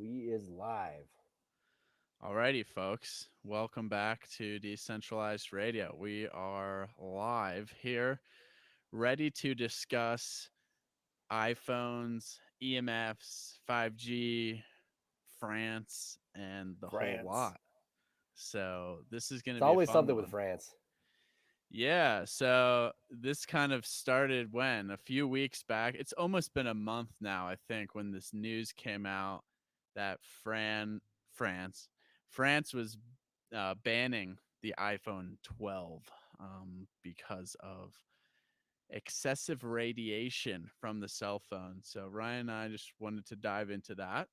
We is live. Alrighty, folks. Welcome back to Decentralized Radio. We are live here, ready to discuss iPhones, EMFs, 5G, France, and the whole France. lot. So, this is going It's to be a always fun something with one. France. Yeah, so this kind of started when? A few weeks back. It's almost been a month now, I think, when this news came out that France France was banning the iPhone 12 because of excessive radiation from the cell phone. So Ryan and I just wanted to dive into that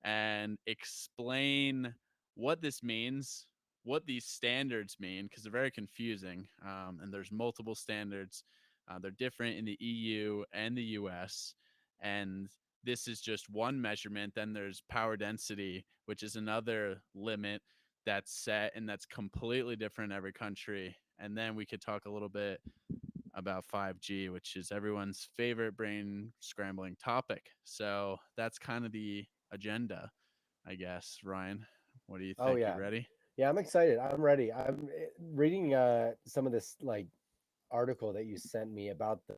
and explain what this means, what these standards mean, because they're very confusing. And there's multiple standards. They're different in the EU and the US. And this is just one measurement. Then there's power density, which is another limit that's set and that's completely different in every country. And then we could talk a little bit about 5G, which is everyone's favorite brain scrambling topic. So that's kind of the agenda, I guess. Ryan, what do you Oh think? You yeah. ready? Yeah, I'm excited. I'm ready. I'm reading some of this article that you sent me about the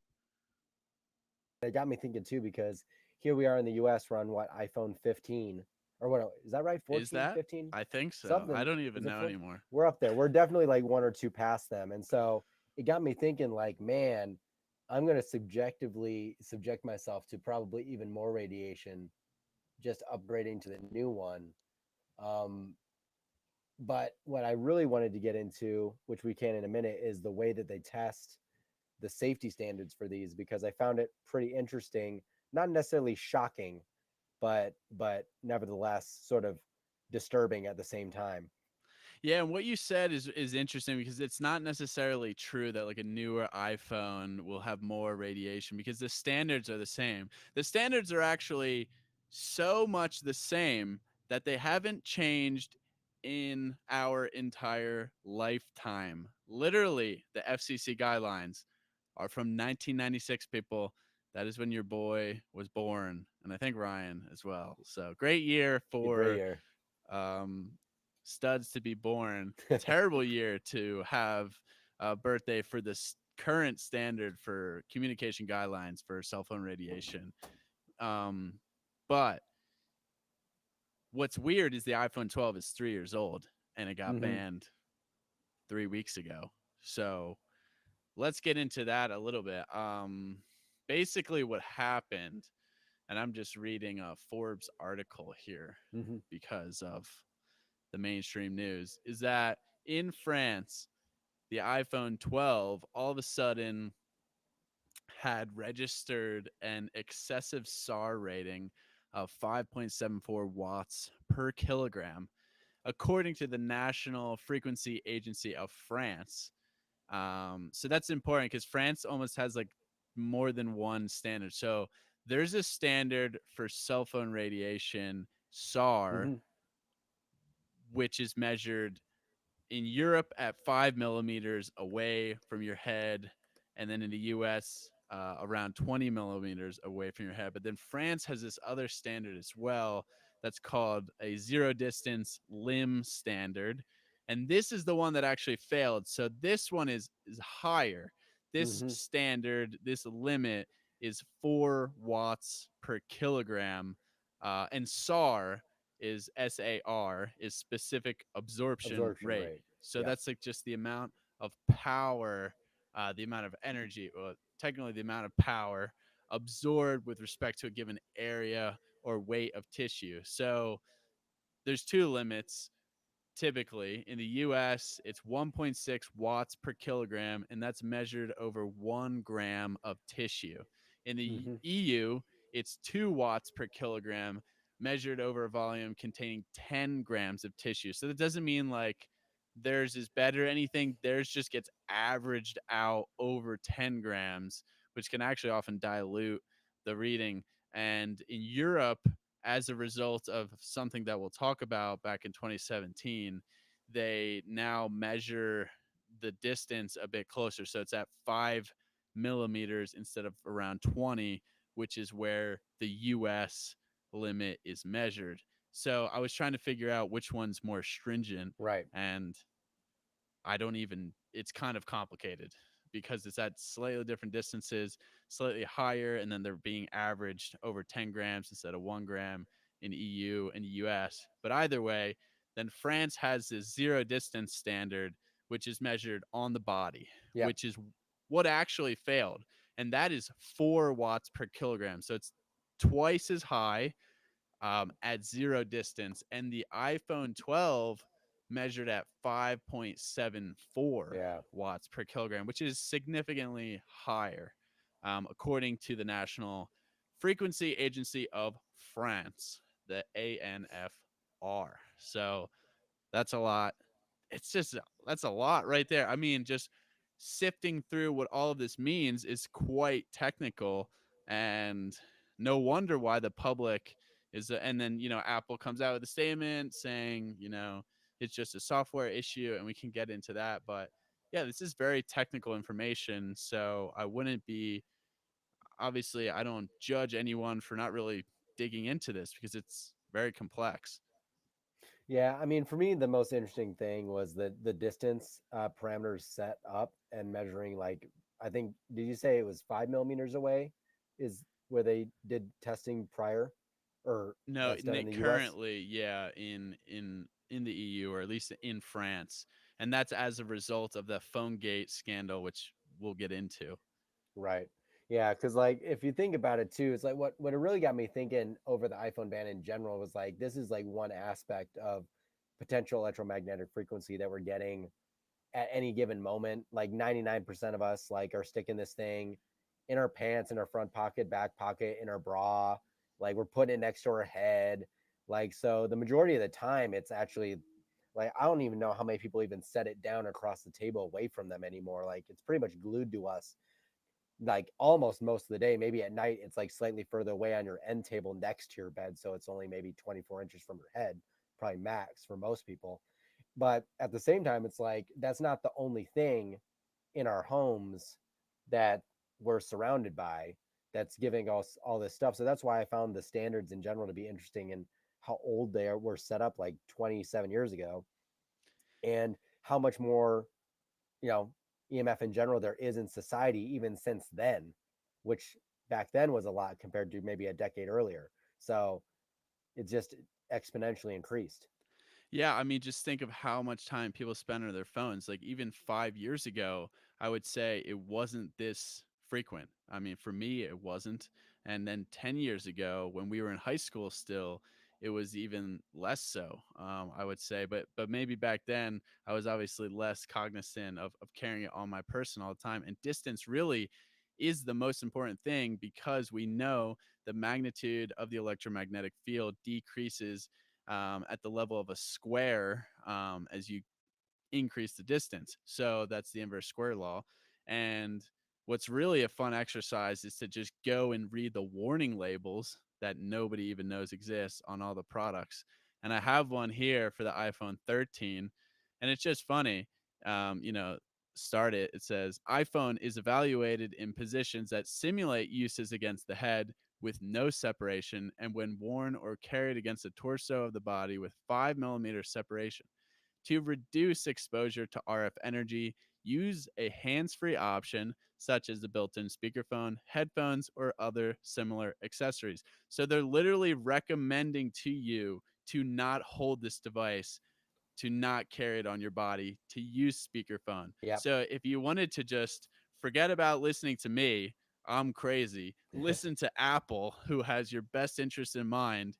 that got me thinking too because here we are in the US, we're on what, iPhone 15 or what is that right? Is 14, that? 15? I think so. I Something. don't Is even it know 14? anymore. We're up there. We're definitely like one or two past them. And so it got me thinking like, man, I'm going to subjectively subject myself to probably even more radiation just upgrading to the new one. Um, but what I really wanted to get into, which we can in a minute, is the way that they test the safety standards for these because I found it pretty interesting, not necessarily shocking, but nevertheless sort of disturbing at the same time. Yeah, and what you said is interesting because it's not necessarily true that like a newer iPhone will have more radiation because the standards are the same. The standards are actually so much the same that they haven't changed in our entire lifetime. Literally, the FCC guidelines are from 1996, people. That is when your boy was born, and I think Ryan as well. So great year A great for year. um, studs to be born. Terrible year to have a birthday for this current standard for communication guidelines for cell phone radiation. Um, but what's weird is the iPhone 12 is 3 years old and it got Hmm. banned 3 weeks ago. So let's get into that a little bit. Basically, what happened, and I'm just reading a Forbes article here Hmm. because of the mainstream news, is that in France, the iPhone 12 all of a sudden had registered an excessive SAR rating of 5.74 watts per kilogram, according to the National Frequency Agency of France. So that's important because France almost has like more than one standard. So there's a standard for cell phone radiation, SAR, Hmm. which is measured in Europe at 5 millimeters away from your head, and then in the US, around 20 millimeters away from your head. But then France has this other standard as well that's called a zero distance limb standard. And this is the one that actually failed. So this one is higher. This Hmm. standard, this limit is 4 watts per kilogram. And SAR is specific absorption Absorption rate. rate. So Yeah. that's like just the amount of power, the amount of energy, well, technically the amount of power absorbed with respect to a given area or weight of tissue. So there's two limits. Typically in the US, it's 1.6 watts per kilogram, and that's measured over 1 gram of tissue. In the Hmm. EU, it's 2 watts per kilogram, measured over a volume containing 10 grams of tissue. So that doesn't mean like theirs is better or anything. Theirs just gets averaged out over 10 grams, which can actually often dilute the reading. And in Europe, as a result of something that we'll talk about back in 2017, they now measure the distance a bit closer. So it's at 5 millimeters instead of around 20, which is where the US limit is measured. So I was trying to figure out which one's more stringent, Right. and I don't even, it's kind of complicated because it's at slightly different distances, slightly higher, and then they're being averaged over 10 grams instead of 1 gram in EU and US. But either way, then France has this zero distance standard, which is measured on the body, Yep. which is what actually failed. And that is 4 watts per kilogram. So it's twice as high at zero distance, and the iPhone 12 measured at 5.74 Yeah. watts per kilogram, which is significantly higher, according to the National Frequency Agency of France, the ANFR. So that's a lot. It's just that's a lot right there. I mean, just sifting through what all of this means is quite technical, and no wonder why the public is. And then Apple comes out with a statement saying it's just a software issue, and we can get into that. But yeah, this is very technical information, so I wouldn't be obviously I don't judge anyone for not really digging into this because it's very complex. Yeah, I mean, for me, the most interesting thing was the distance parameters set up and measuring. Like, I think, did you say it was 5 millimeters away? Is where they did testing prior, or No, that's done in the U.S. currently, yeah, in the EU, or at least in France, and that's as a result of the PhoneGate scandal, which we'll get into. Right. Yeah, because like if you think about it too, it's like what it really got me thinking over the iPhone ban in general was like this is like one aspect of potential electromagnetic frequency that we're getting at any given moment. Like 99% of us like are sticking this thing in our pants, in our front pocket, back pocket, in our bra. Like we're putting it next to our head. Like so the majority of the time it's actually like I don't even know how many people even set it down across the table away from them anymore. Like it's pretty much glued to us like almost most of the day. Maybe at night it's like slightly further away on your end table next to your bed. So it's only maybe 24 inches from your head, probably max for most people. But at the same time, it's like that's not the only thing in our homes that we're surrounded by that's giving us all this stuff. So that's why I found the standards in general to be interesting and how old they were set up like 27 years ago and how much more you know EMF in general there is in society even since then, which back then was a lot compared to maybe a decade earlier. So it's just exponentially increased. Yeah, I mean, just think of how much time people spend on their phones. Like even 5 years ago, I would say it wasn't this frequent. I mean, for me, it wasn't. And then 10 years ago, when we were in high school still, it was even less so, I would say. But maybe back then, I was obviously less cognizant of carrying it on my person all the time. And distance really is the most important thing because we know the magnitude of the electromagnetic field decreases at the level of a square as you increase the distance. So that's the inverse square law. And what's really a fun exercise is to just go and read the warning labels that nobody even knows exist on all the products. And I have one here for the iPhone 13, and it's just funny. Um, you know, start it. It says iPhone is evaluated in positions that simulate uses against the head with no separation, and when worn or carried against the torso of the body with 5 millimeter separation. To reduce exposure to RF energy, use a hands free option such as the built in speakerphone, headphones, or other similar accessories. So they're literally recommending to you to not hold this device, to not carry it on your body, to use speakerphone. Yep. So if you wanted to just forget about listening to me, I'm crazy, listen to Apple, who has your best interest in mind.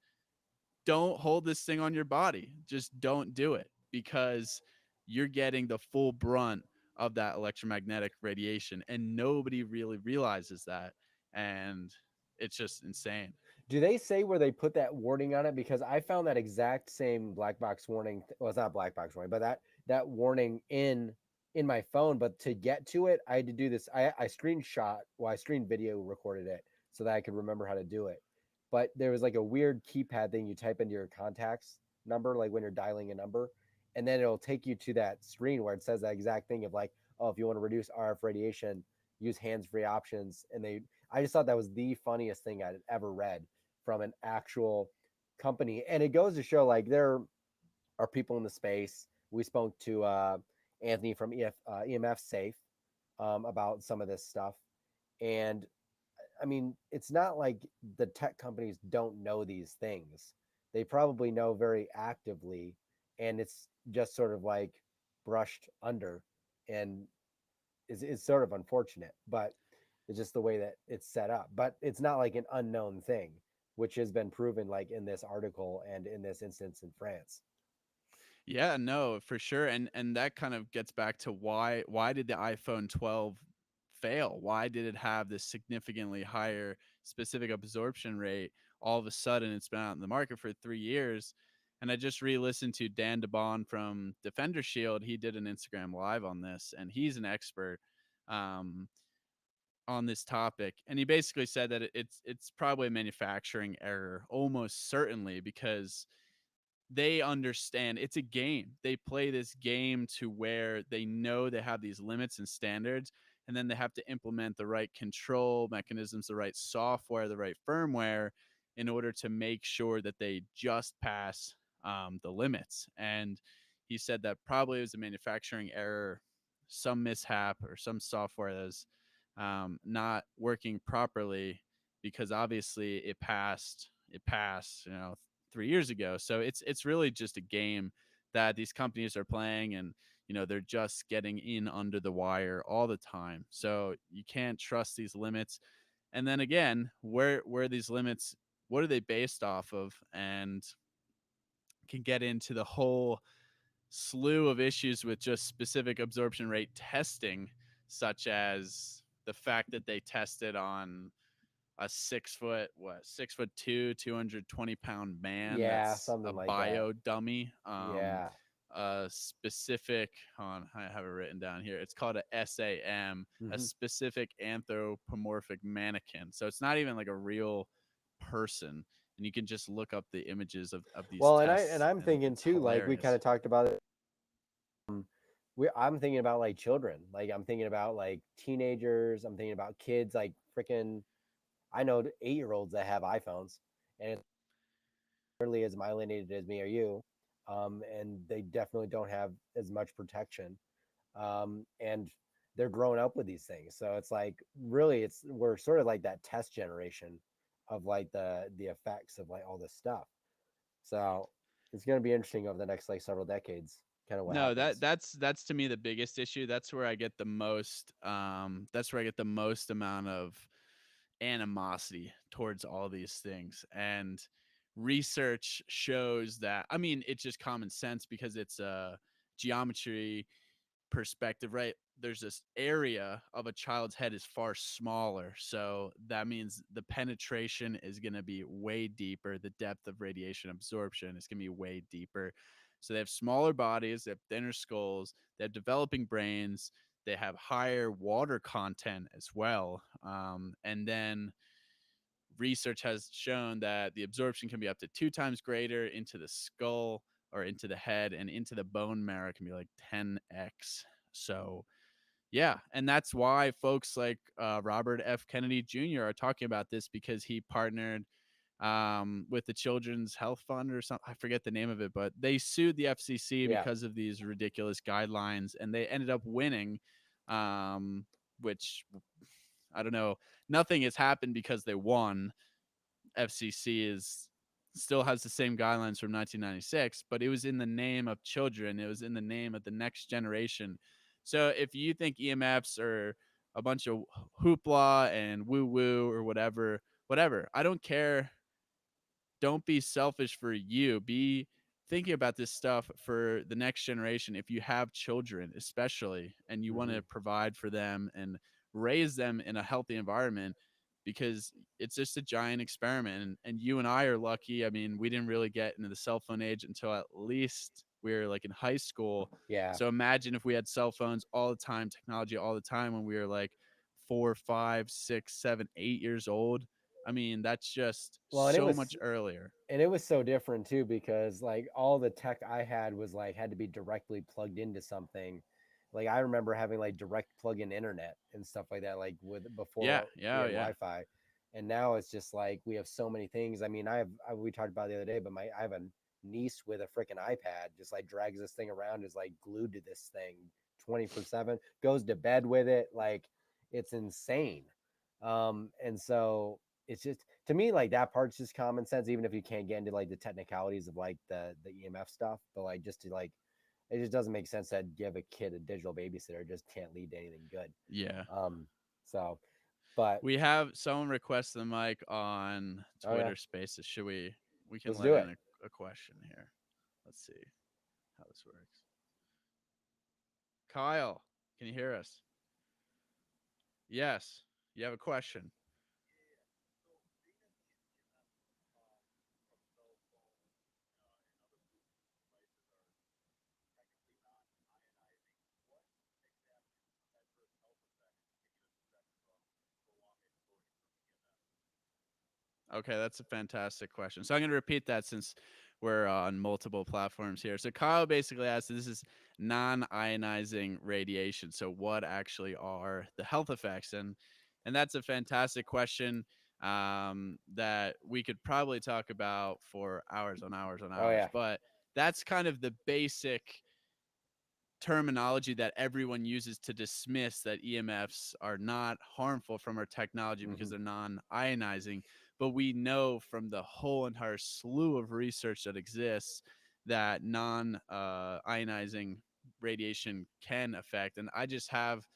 Don't hold this thing on your body. Just don't do it because you're getting the full brunt of that electromagnetic radiation, and nobody really realizes that. And it's just insane. Do they say where they put that warning on it? Because I found that exact same black box warning. Well, it's not black box warning, but that warning in my phone. But to get to it, I had to do this. I screenshot. Well, I screen video recorded it so that I could remember how to do it. But there was like a weird keypad thing you type into your contacts number, like when you're dialing a number, and then it'll take you to that screen where it says that exact thing of like, oh, if you want to reduce RF radiation, use hands-free options. And I just thought that was the funniest thing I'd ever read from an actual company, and it goes to show like there are people in the space. We spoke to Anthony from EMF Safe about some of this stuff, and I mean, it's not like the tech companies don't know these things. They probably know very actively, and it's just sort of like brushed under, and is sort of unfortunate, but it's just the way that it's set up. But it's not like an unknown thing, which has been proven like in this article and in this instance in France. Yeah, no, for sure. And that kind of gets back to why did the iPhone 12 fail? Why did it have this significantly higher specific absorption rate? All of a sudden it's been out in the market for 3 years. And I just re-listened to Dan DeBon from Defender Shield. He did an Instagram live on this, and he's an expert um, on this topic. And he basically said that it's probably a manufacturing error, almost certainly, because they understand it's a game. They play this game to where they know they have these limits and standards, and then they have to implement the right control mechanisms, the right software, the right firmware in order to make sure that they just pass the limits. And he said that probably it was a manufacturing error, some mishap, or some software that is not working properly, because obviously it passed, 3 years ago. So it's really just a game that these companies are playing, and they're just getting in under the wire all the time. So you can't trust these limits. And then again, where these limits, what are they based off of? And can get into the whole slew of issues with just specific absorption rate testing, such as the fact that they tested on a 6 foot, 6 foot two, 220-pound man Yeah, that's a something like that. bio dummy. Yeah. A specific, on I have it written down here. It's called a SAM, a Hmm. specific anthropomorphic mannequin. So it's not even like a real person. And you can just look up the images of these Well, and tests, I'm and thinking it's too, like we kind hilarious. of talked about it. I'm thinking about like children. Like I'm thinking about like teenagers. I'm thinking about kids. Like freaking, I know 8-year-olds that have iPhones, and it's nearly as myelinated as me or you, and they definitely don't have as much protection, and they're growing up with these things. So it's like really, it's we're sort of like that test generation of like the effects of like all this stuff. So it's going to be interesting over the next like several decades, kind of what No, happens. that's to me the biggest issue. That's where I get the most that's where I get the most amount of animosity towards all these things. And research shows that, I mean, it's just common sense because it's a geometry perspective, right? There's this area of a child's head is far smaller. So that means the penetration is going to be way deeper. The depth of radiation absorption is going to be way deeper. So they have smaller bodies, they have thinner skulls, they have developing brains, they have higher water content as well. And then research has shown that the absorption can be up to 2 times greater into the skull or into the head, and into the bone marrow can be like 10x. So yeah, and that's why folks like Robert F. Kennedy Jr. are talking about this, because he partnered with the Children's Health Fund or something. I forget the name of it, but they sued the FCC Yeah. because of these ridiculous guidelines, and they ended up winning, which I don't know. Nothing has happened because they won. FCC is still has the same guidelines from 1996, but it was in the name of children. It was in the name of the next generation. So if you think EMFs are a bunch of hoopla and woo woo or whatever, I don't care. Don't be selfish for you. Be thinking about this stuff for the next generation. If you have children, especially, and you want Hmm. to provide for them and raise them in a healthy environment, because it's just a giant experiment. And you and I are lucky. I mean, we didn't really get into the cell phone age until at least we were like in high school. Yeah. So imagine if we had cell phones all the time, technology all the time when we were like 4, 5, 6, 7, 8 years old. I mean, that's just Well, and so much earlier. it was so different too because like all the tech I had was like had to be directly plugged into something. Like I remember having like direct plug-in internet and stuff like that, like with Yeah, before we yeah, had yeah. Wi-Fi. And now it's just like we have so many things. I mean, we talked about it the other day, but I have a niece with a freaking iPad, just like drags this thing around, is like glued to this thing 24/7, goes to bed with it. Like it's insane. And so it's just, to me, like that part's just common sense, even if you can't get into like the technicalities of like the EMF stuff, but like just to like, it just doesn't make sense that give a kid a digital babysitter, it just can't lead to anything good. Yeah. So, but We have someone request the mic on oh yeah, Twitter Spaces. Should we can let's let do in it. a question here. Let's see how this works. Kyle, can you hear us? Yes. You have a question. Okay, that's a fantastic question. So I'm going to repeat that since we're on multiple platforms here. So Kyle basically asked, this is non-ionizing radiation. So what actually are the health effects? And that's a fantastic question that we could probably talk about for hours on hours on Oh hours. yeah. But that's kind of the basic terminology that everyone uses to dismiss that EMFs are not harmful from our technology because Hmm. they're non-ionizing. But we know from the whole entire slew of research that exists that non-ionizing radiation can affect. And I just have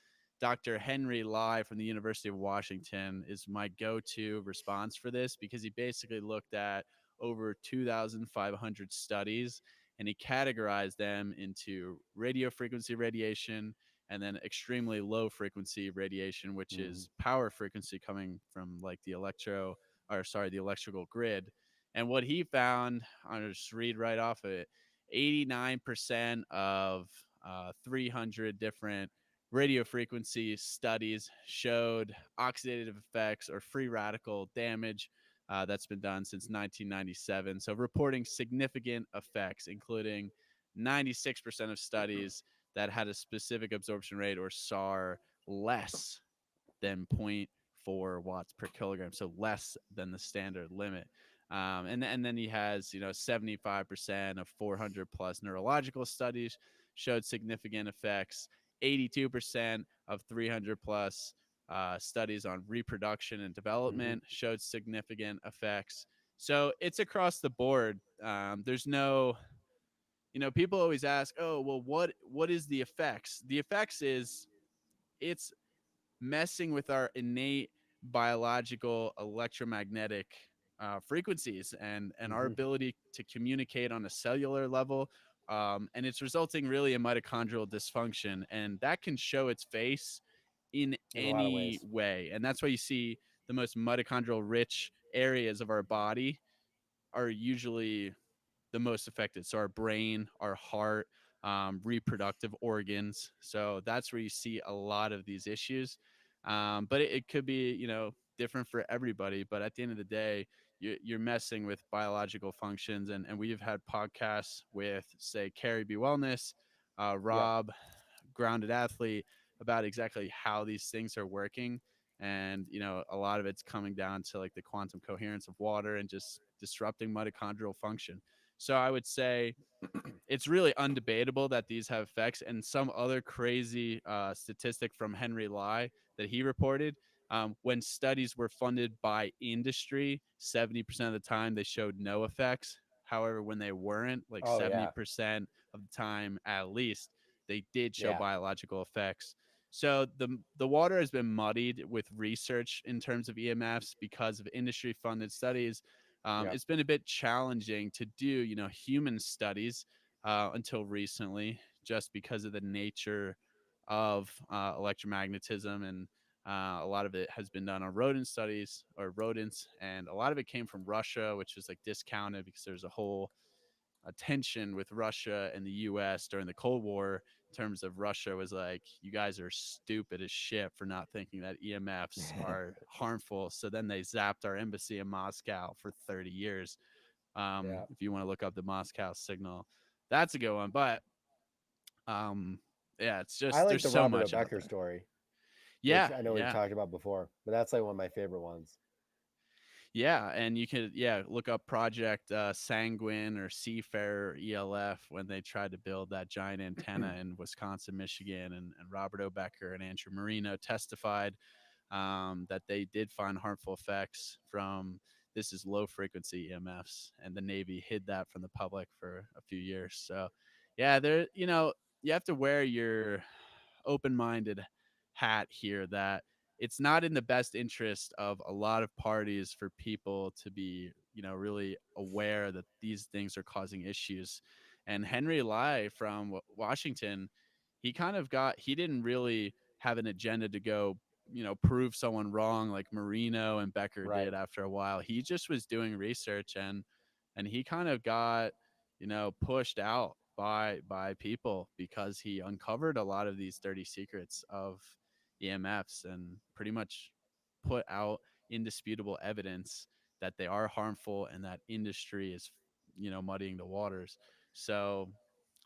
Dr. Henry Lai from the University of Washington is my go-to response for this because he basically looked at over 2,500 studies and he categorized them into radio frequency radiation and then extremely low frequency radiation, which Hmm. is power frequency coming from like the electrical grid. And what he found, I'll just read right off of it: 89% of 300 different radio frequency studies showed oxidative effects or free radical damage that's been done since 1997. So, reporting significant effects, including 96% of studies that had a specific absorption rate or SAR less than zero point 0.4 watts per kilogram, so less than the standard limit. And then he has 75% of 400 plus neurological studies showed significant effects. 82% of 300 plus studies on reproduction and Hmm. development showed significant effects. So it's across the board. There's no, people always ask, oh, well, what is the effects? The effects is it's messing with our innate biological electromagnetic frequencies and our Hmm. ability to communicate on a cellular level. And it's resulting really in mitochondrial dysfunction. And that can show its face in In a lot of any ways. way. And that's why you see the most mitochondrial rich areas of our body are usually the most affected. So our brain, our heart, reproductive organs. So that's where you see a lot of these issues. But it could be, different for everybody. But at the end of the day, you're messing with biological functions. And we've had podcasts with, say, Carrie B Wellness, Yeah. Rob, Grounded Athlete, about exactly how these things are working. And, a lot of it's coming down to like the quantum coherence of water and just disrupting mitochondrial function. So I would say it's really undebatable that these have effects. And some other crazy statistic from Henry Lai that he reported, when studies were funded by industry, 70% of the time they showed no effects. However, when they weren't, like Oh yeah. 70% of the time at least, they did show Yeah. biological effects. So the water has been muddied with research in terms of EMFs because of industry funded studies. Yeah. It's been a bit challenging to do, human studies until recently, just because of the nature of electromagnetism. And a lot of it has been done on rodent studies or rodents. And a lot of it came from Russia, which is like discounted because there's a whole tension with Russia and the US during the Cold War in terms of Russia was like, you guys are stupid as shit for not thinking that EMFs are harmful. So then they zapped our embassy in Moscow for 30 years. Yeah. If you want to look up the Moscow signal, that's a good one. But um, yeah, it's I just like there's the so Robert much out Becker there. story, which Yeah, I know we've yeah. talked about before, but that's like one of my favorite ones. Yeah, and you could look up Project Sanguine or Seafarer ELF when they tried to build that giant antenna in Wisconsin, Michigan, and Robert O'Becker and Andrew Marino testified that they did find harmful effects from this is low frequency EMFs, and the Navy hid that from the public for a few years. So, yeah, there, you have to wear your open minded hat here that it's not in the best interest of a lot of parties for people to be, really aware that these things are causing issues. And Henry Lai from Washington, he didn't really have an agenda to go, prove someone wrong like Marino and Becker Right. did after a while. He just was doing research and he kind of got, pushed out by people because he uncovered a lot of these dirty secrets of EMFs and pretty much put out indisputable evidence that they are harmful and that industry is, muddying the waters. So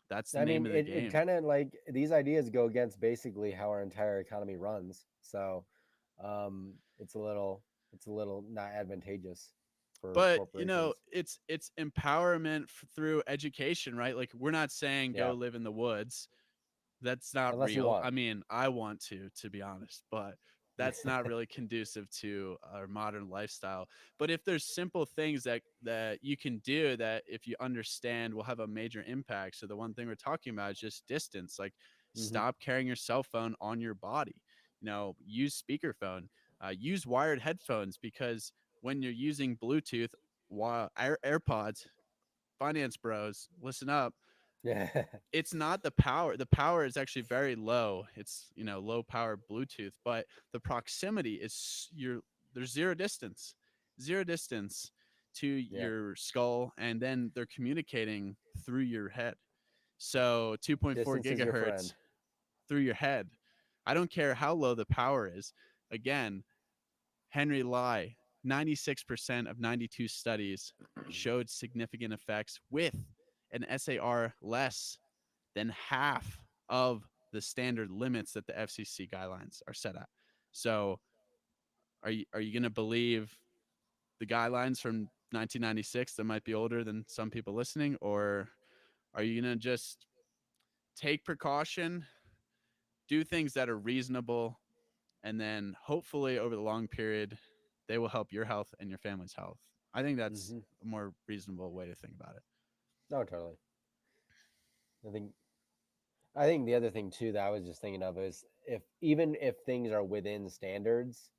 that's the I name mean, of the it game. kind of like these ideas go against basically how our entire economy runs. So, it's a little not advantageous for But corporations. it's empowerment through education, right? Like we're not saying go Yeah, live in the woods. That's not unless you real. want. I mean, I want to be honest, but that's not really conducive to our modern lifestyle. But if there's simple things that you can do that if you understand will have a major impact. So the one thing we're talking about is just distance. Like Hmm. stop carrying your cell phone on your body. Use speakerphone. Use wired headphones because when you're using Bluetooth, while AirPods, finance bros, listen up, Yeah, it's not the power. The power is actually very low. It's low power Bluetooth, but the proximity is there's zero distance to yeah. your skull, and then they're communicating through your head. So 2.4 Distance is your friend. gigahertz through your head. I don't care how low the power is. Again, Henry Lai, 96% of 92 studies showed significant effects with an SAR less than half of the standard limits that the FCC guidelines are set at. So, are you going to believe the guidelines from 1996 that might be older than some people listening, or are you going to just take precaution, do things that are reasonable, and then hopefully over the long period, they will help your health and your family's health? I think that's Hmm. a more reasonable way to think about it. No, totally. I think I think the other thing too that I was just thinking of is if even if things are within standards,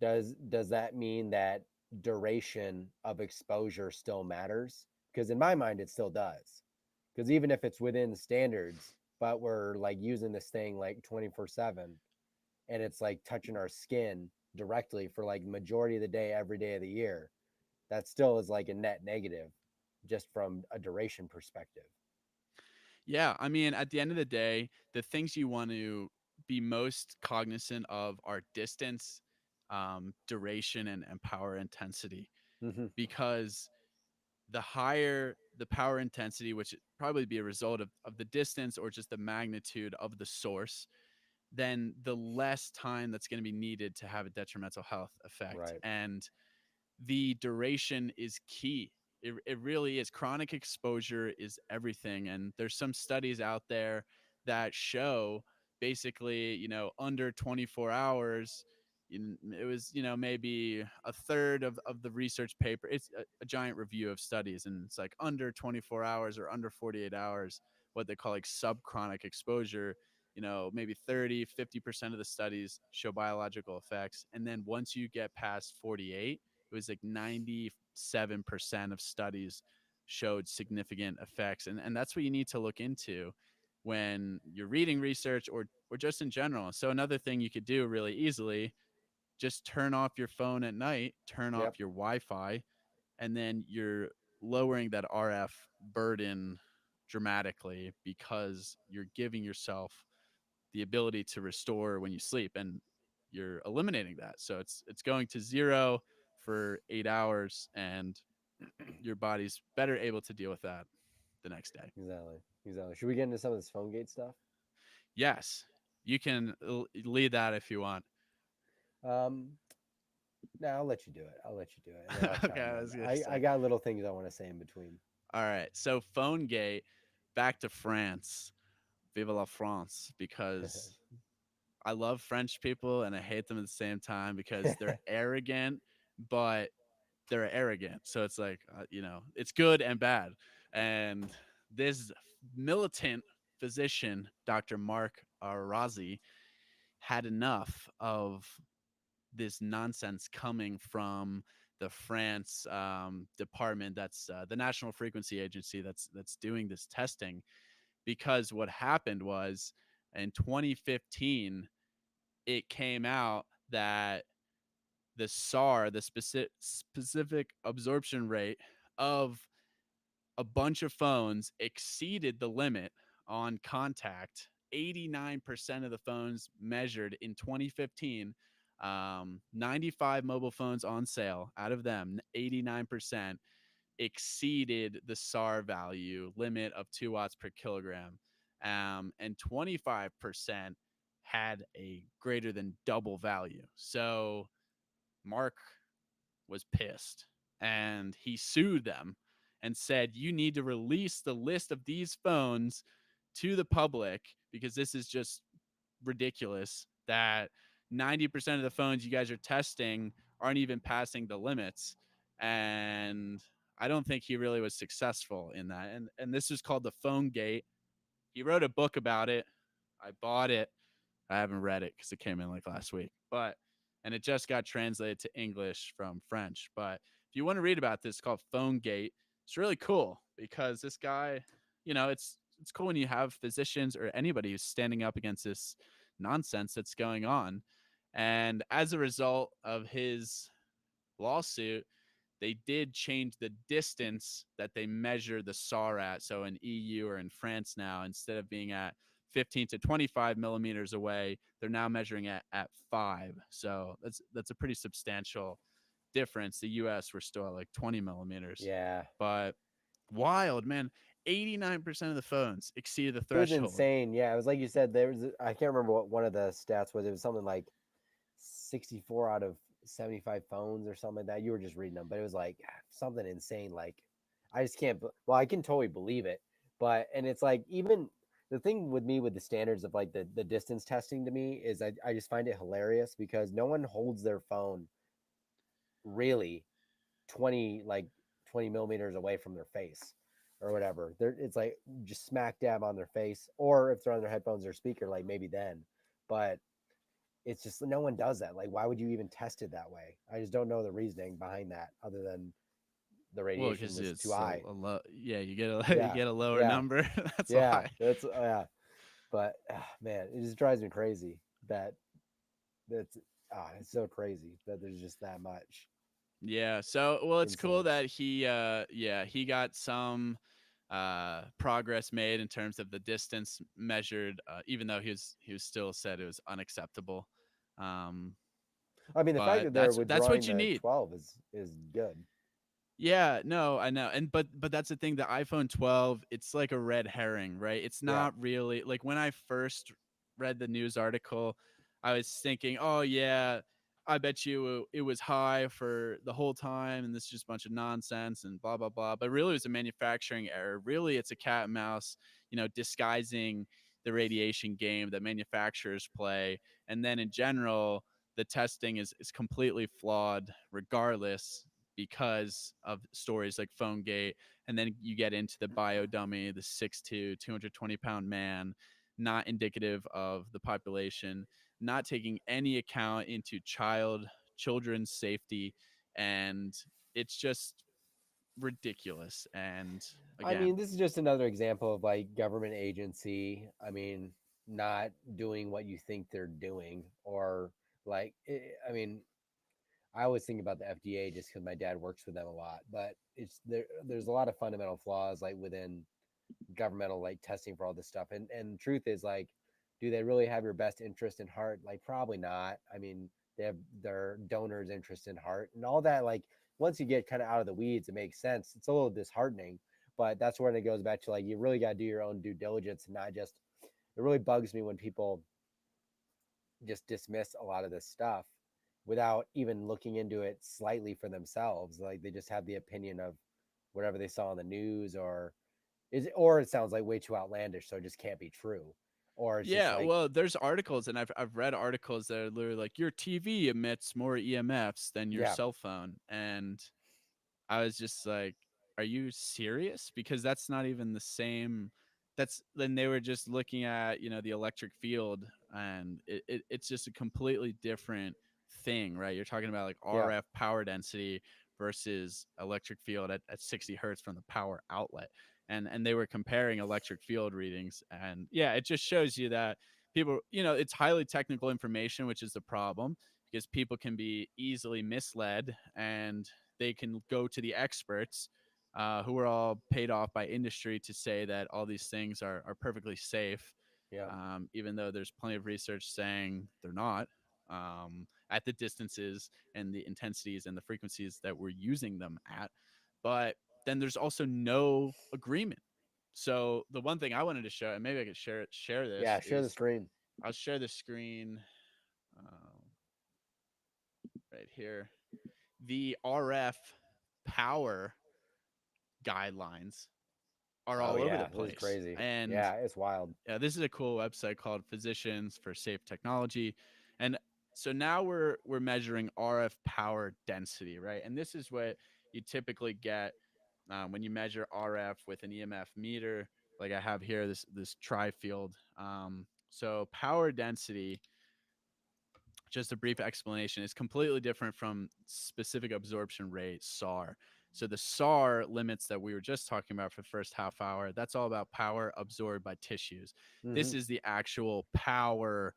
does that mean that duration of exposure still matters? Because in my mind, it still does. Because even if it's within standards, but we're like using this thing like 24/7, and it's like touching our skin directly for like majority of the day, every day of the year, that still is like a net negative, just from a duration perspective. Yeah, I mean, at the end of the day, the things you want to be most cognizant of are distance, duration, and power intensity. Hmm. Because the higher the power intensity, which would probably be a result of the distance or just the magnitude of the source, then the less time that's going to be needed to have a detrimental health effect. Right. And the duration is key. It really is. Chronic exposure is everything. And there's some studies out there that show basically, under 24 hours, it was, maybe a third of the research paper. It's a giant review of studies, and it's like under 24 hours or under 48 hours, what they call like subchronic exposure. Maybe 30-50% of the studies show biological effects. And then once you get past 48, it was like 97% of studies showed significant effects. And that's what you need to look into when you're reading research or just in general. So another thing you could do really easily, just turn off your phone at night, turn Yep. off your Wi-Fi, and then you're lowering that RF burden dramatically because you're giving yourself the ability to restore when you sleep, and you're eliminating that. So it's going to zero for 8 hours, and your body's better able to deal with that the next day. Exactly. Exactly. Should we get into some of this phone gate stuff? Yes, you can lead that if you want. Um, No, I'll let you do it. I'll let you do it, and then I'll Okay, chime I in. was gonna I say. got little things I want to say in between. All right, so PhoneGate, back to France. Vive la France, because I love French people and I hate them at the same time because they're arrogant, but they're arrogant. So it's like, it's good and bad. And this militant physician, Dr. Mark Arazi, had enough of this nonsense coming from the France department, that's the National Frequency Agency, that's doing this testing. Because what happened was in 2015, it came out that the SAR, the specific absorption rate of a bunch of phones, exceeded the limit on contact. 89% of the phones measured in 2015, 95 mobile phones on sale. Out of them, 89% exceeded the SAR value limit of 2 watts per kilogram. And 25% had a greater than double value. So Mark was pissed and he sued them and said, you need to release the list of these phones to the public because this is just ridiculous that 90% of the phones you guys are testing aren't even passing the limits. And I don't think he really was successful in that. And this is called the Phone Gate. He wrote a book about it. I bought it. I haven't read it because it came in like last week, but and it just got translated to English from French. But if you want to read about this, it's called Phone Gate. It's really cool because this guy, it's cool when you have physicians or anybody who's standing up against this nonsense that's going on. And as a result of his lawsuit, they did change the distance that they measure the SAR at. So in EU or in France now, instead of being at 15 to 25 millimeters away, they're now measuring at 5. So that's a pretty substantial difference. The US, we're still at like 20 millimeters. Yeah, But wild, man. 89% of the phones exceeded the it was threshold. insane. Yeah, it was like you said. There was I can't remember what one of the stats was. It was something like 64 out of 75 phones or something like that. You were just reading them, but it was like something insane. Like I just can't. Well, I can totally believe it, but and it's like even the thing with me with the standards of like the distance testing to me is I just find it hilarious because no one holds their phone really 20 like 20 millimeters away from their face or whatever. It's like just smack dab on their face, or if they're on their headphones or speaker, like maybe then. But it's just no one does that. Like, why would you even test it that way? I just don't know the reasoning behind that, other than the Well, radiation because was too it's a high. low, yeah, you get you Yeah, get a lower yeah, number. That's yeah. why. That's yeah. But man, it just drives me crazy that that's it's so crazy that there's just that much Yeah. So, well, it's cool influence. that he got some progress made in terms of the distance measured, even though he was still said it was unacceptable. Um, I mean, the fact but that they're that's withdrawing what you the need. 12 is good. Yeah, no, I know. And but that's the thing, the iPhone 12, it's like a red herring, right? It's Yeah. not really like when I first read the news article, I was thinking, "Oh yeah, I bet you it was high for the whole time and this is just a bunch of nonsense and blah blah blah." But really it was a manufacturing error. Really it's a cat and mouse, disguising the radiation game that manufacturers play. And then in general, the testing is completely flawed regardless because of stories like PhoneGate. And then you get into the bio dummy, the 6'2", 220-pound man, not indicative of the population, not taking any account into children's safety. And it's just ridiculous. And I again, mean, this is just another example of like government agency. I mean, not doing what you think they're doing, or like, I mean, I always think about the FDA just because my dad works with them a lot, but it's there. There's a lot of fundamental flaws like within governmental like testing for all this stuff. And the truth is like, do they really have your best interest in heart? Like probably not. I mean, they have their donors' interest in heart and all that. Like once you get kind of out of the weeds, it makes sense. It's a little disheartening, but that's when it goes back to like you really got to do your own due diligence and not just. It really bugs me when people just dismiss a lot of this stuff without even looking into it slightly for themselves. Like they just have the opinion of whatever they saw on the news, or it sounds like way too outlandish, so it just can't be true. Or it's just Yeah, like, well, there's articles, and I've read articles that are literally like your TV emits more EMFs than your yeah, cell phone, and I was just like, "Are you serious?" Because that's not even the same. That's then they were just looking at the electric field, and it's just a completely different thing, right? You're talking about like yeah, RF power density versus electric field at 60 hertz from the power outlet, and they were comparing electric field readings, and yeah, it just shows you that people, it's highly technical information, which is the problem because people can be easily misled and they can go to the experts who are all paid off by industry to say that all these things are perfectly safe, yeah, even though there's plenty of research saying they're not at the distances and the intensities and the frequencies that we're using them at. But then there's also no agreement. So the one thing I wanted to show, and maybe I could share yeah. this, Share the is screen. I'll share the screen um, right here. The RF power guidelines are Oh all over the yeah, this is place. crazy. And Yeah, it's wild. this is a cool website called Physicians for Safe Technology. And so now we're measuring RF power density, right? And this is what you typically get when you measure RF with an EMF meter, like I have here, this tri-field. So power density, just a brief explanation, is completely different from specific absorption rate, SAR. So the SAR limits that we were just talking about for the first half hour, that's all about power absorbed by tissues. Mm-hmm. This is the actual power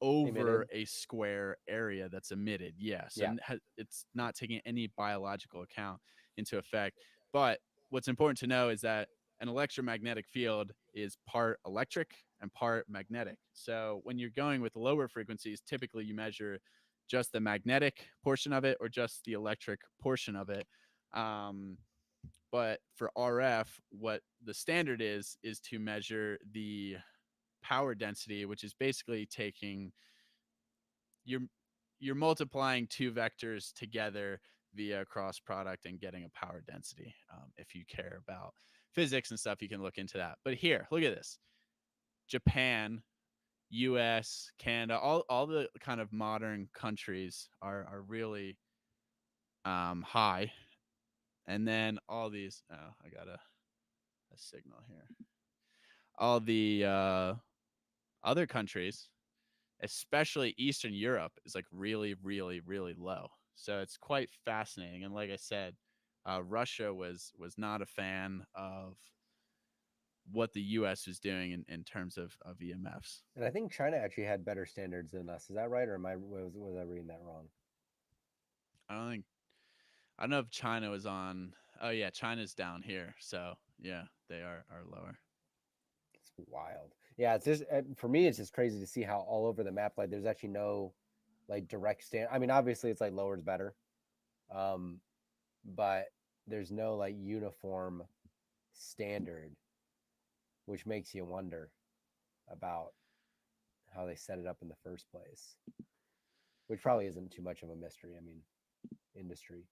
over Emitted. a square area that's emitted. Yes, Yeah, and it's not taking any biological account into effect. But what's important to know is that an electromagnetic field is part electric and part magnetic. So when you're going with lower frequencies, typically you measure just the magnetic portion of it or just the electric portion of it. Um, but for RF, what the standard is to measure the power density, which is basically taking you're you're multiplying two vectors together via cross product and getting a power density. If you care about physics and stuff, you can look into that. But here, look at this: Japan, U.S., Canada, all the kind of modern countries are really high, and then all these. Oh, I got a signal here. All the other countries, especially Eastern Europe, is like really, really, really low. So it's quite fascinating. And like I said, Russia was not a fan of what the U.S. was doing in terms of EMFs. and I think China actually had better standards than us. Is that right, or was I reading that wrong? I don't think I don't know if China was on. Oh yeah, China's down here. So yeah, they are lower. It's wild. Yeah, it's just for me, it's just crazy to see how all over the map, like there's actually no like direct stand. I mean, obviously it's like lower is better, um, but there's no like uniform standard, which makes you wonder about how they set it up in the first place, which probably isn't too much of a mystery. I mean, industry.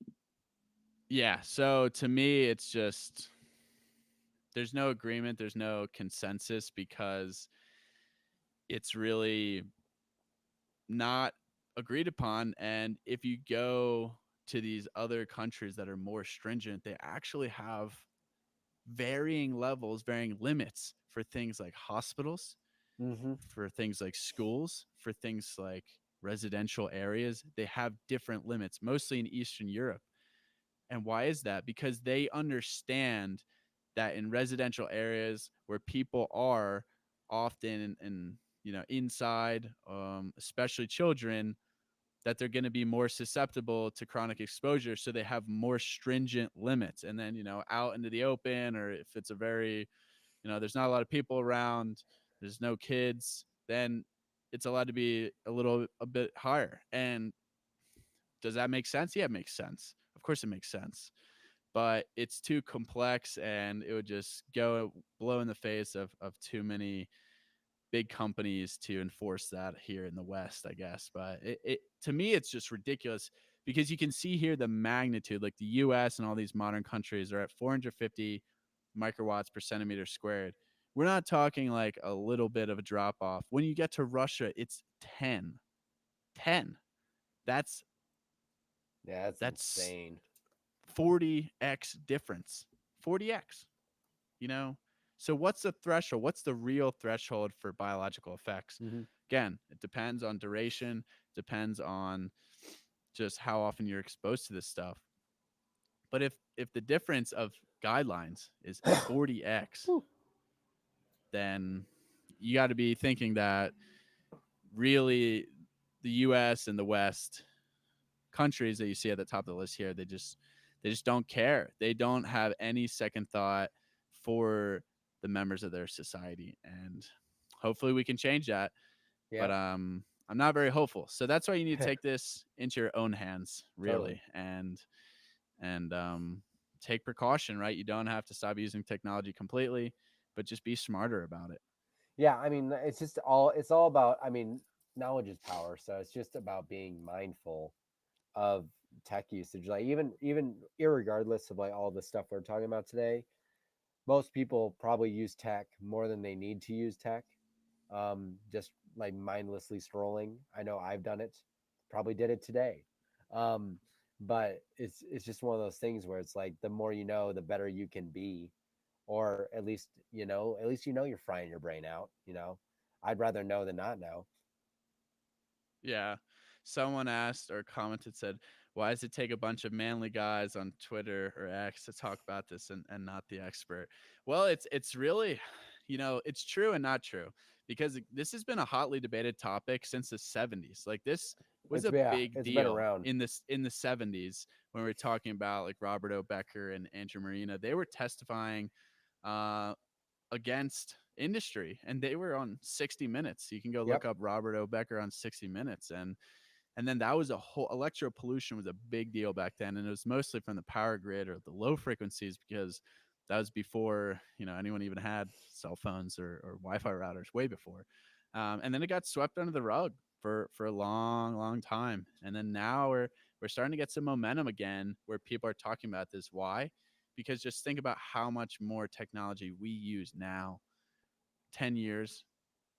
Yeah. So to me, it's just there's no agreement, there's no consensus because it's really not agreed upon. And if you go to these other countries that are more stringent, they actually have varying levels, varying limits for things like hospitals, Mm-hmm. for things like schools, for things like residential areas. They have different limits, mostly in Eastern Europe. And why is that? Because they understand that in residential areas where people are often inside, especially children, that they're going to be more susceptible to chronic exposure, so they have more stringent limits. And then out into the open, or if it's a very there's not a lot of people around, there's no kids, then it's allowed to be a bit higher. And does that make sense? Yeah, it makes sense. Of course it makes sense, but it's too complex and it would just go blow in the face of too many big companies to enforce that here in the West, I guess. But it to me, it's just ridiculous because you can see here the magnitude. Like the U.S. and all these modern countries are at 450 microwatts per centimeter squared. We're not talking like a little bit of a drop off. When you get to Russia, it's 10. 10. That's Yeah, that's that's insane. 40x difference. 40x, you know? So what's the threshold? What's the real threshold for biological effects? Hmm. Again, it depends on duration, depends on just how often you're exposed to this stuff. But if the difference of guidelines is 40x, then you got to be thinking that really the US and the West countries that you see at the top of the list here, they just don't care. They don't have any second thought for the members of their society. And hopefully we can change that. But Yeah, I'm not very hopeful. So that's why you need to take this into your own hands, totally. really, and take precaution, right? You don't have to stop using technology completely, but just be smarter about it. Yeah, I mean, it's all about, I mean, knowledge is power. So it's just about being mindful of tech usage. Like even irregardless of like all the stuff we're talking about today, most people probably use tech more than they need to use tech. Just like mindlessly scrolling. I know I've done it. Probably did it today. Um, but it's just one of those things where it's like the more you know, the better you can be, or at least you know you're frying your brain out. I'd rather know than not know. Yeah. Someone asked or commented, said, why does it take a bunch of manly guys on Twitter or X to talk about this and not the expert? Well, it's really, it's true and not true because this has been a hotly debated topic since the 70s. Like this was a big It's been deal around. in the 70s when we were talking about like Robert O. Becker and Andrew Marina. They were testifying uh, against industry and they were on 60 minutes. You can go look Yep. up Robert O. Becker on 60 minutes and then that was a whole electro pollution was a big deal back then and it was mostly from the power grid or the low frequencies because that was before anyone even had cell phones or Wi-Fi routers way before and then it got swept under the rug for a long time and then now we're starting to get some momentum again where people are talking about this. Why? Because just think about how much more technology we use now. 10 years,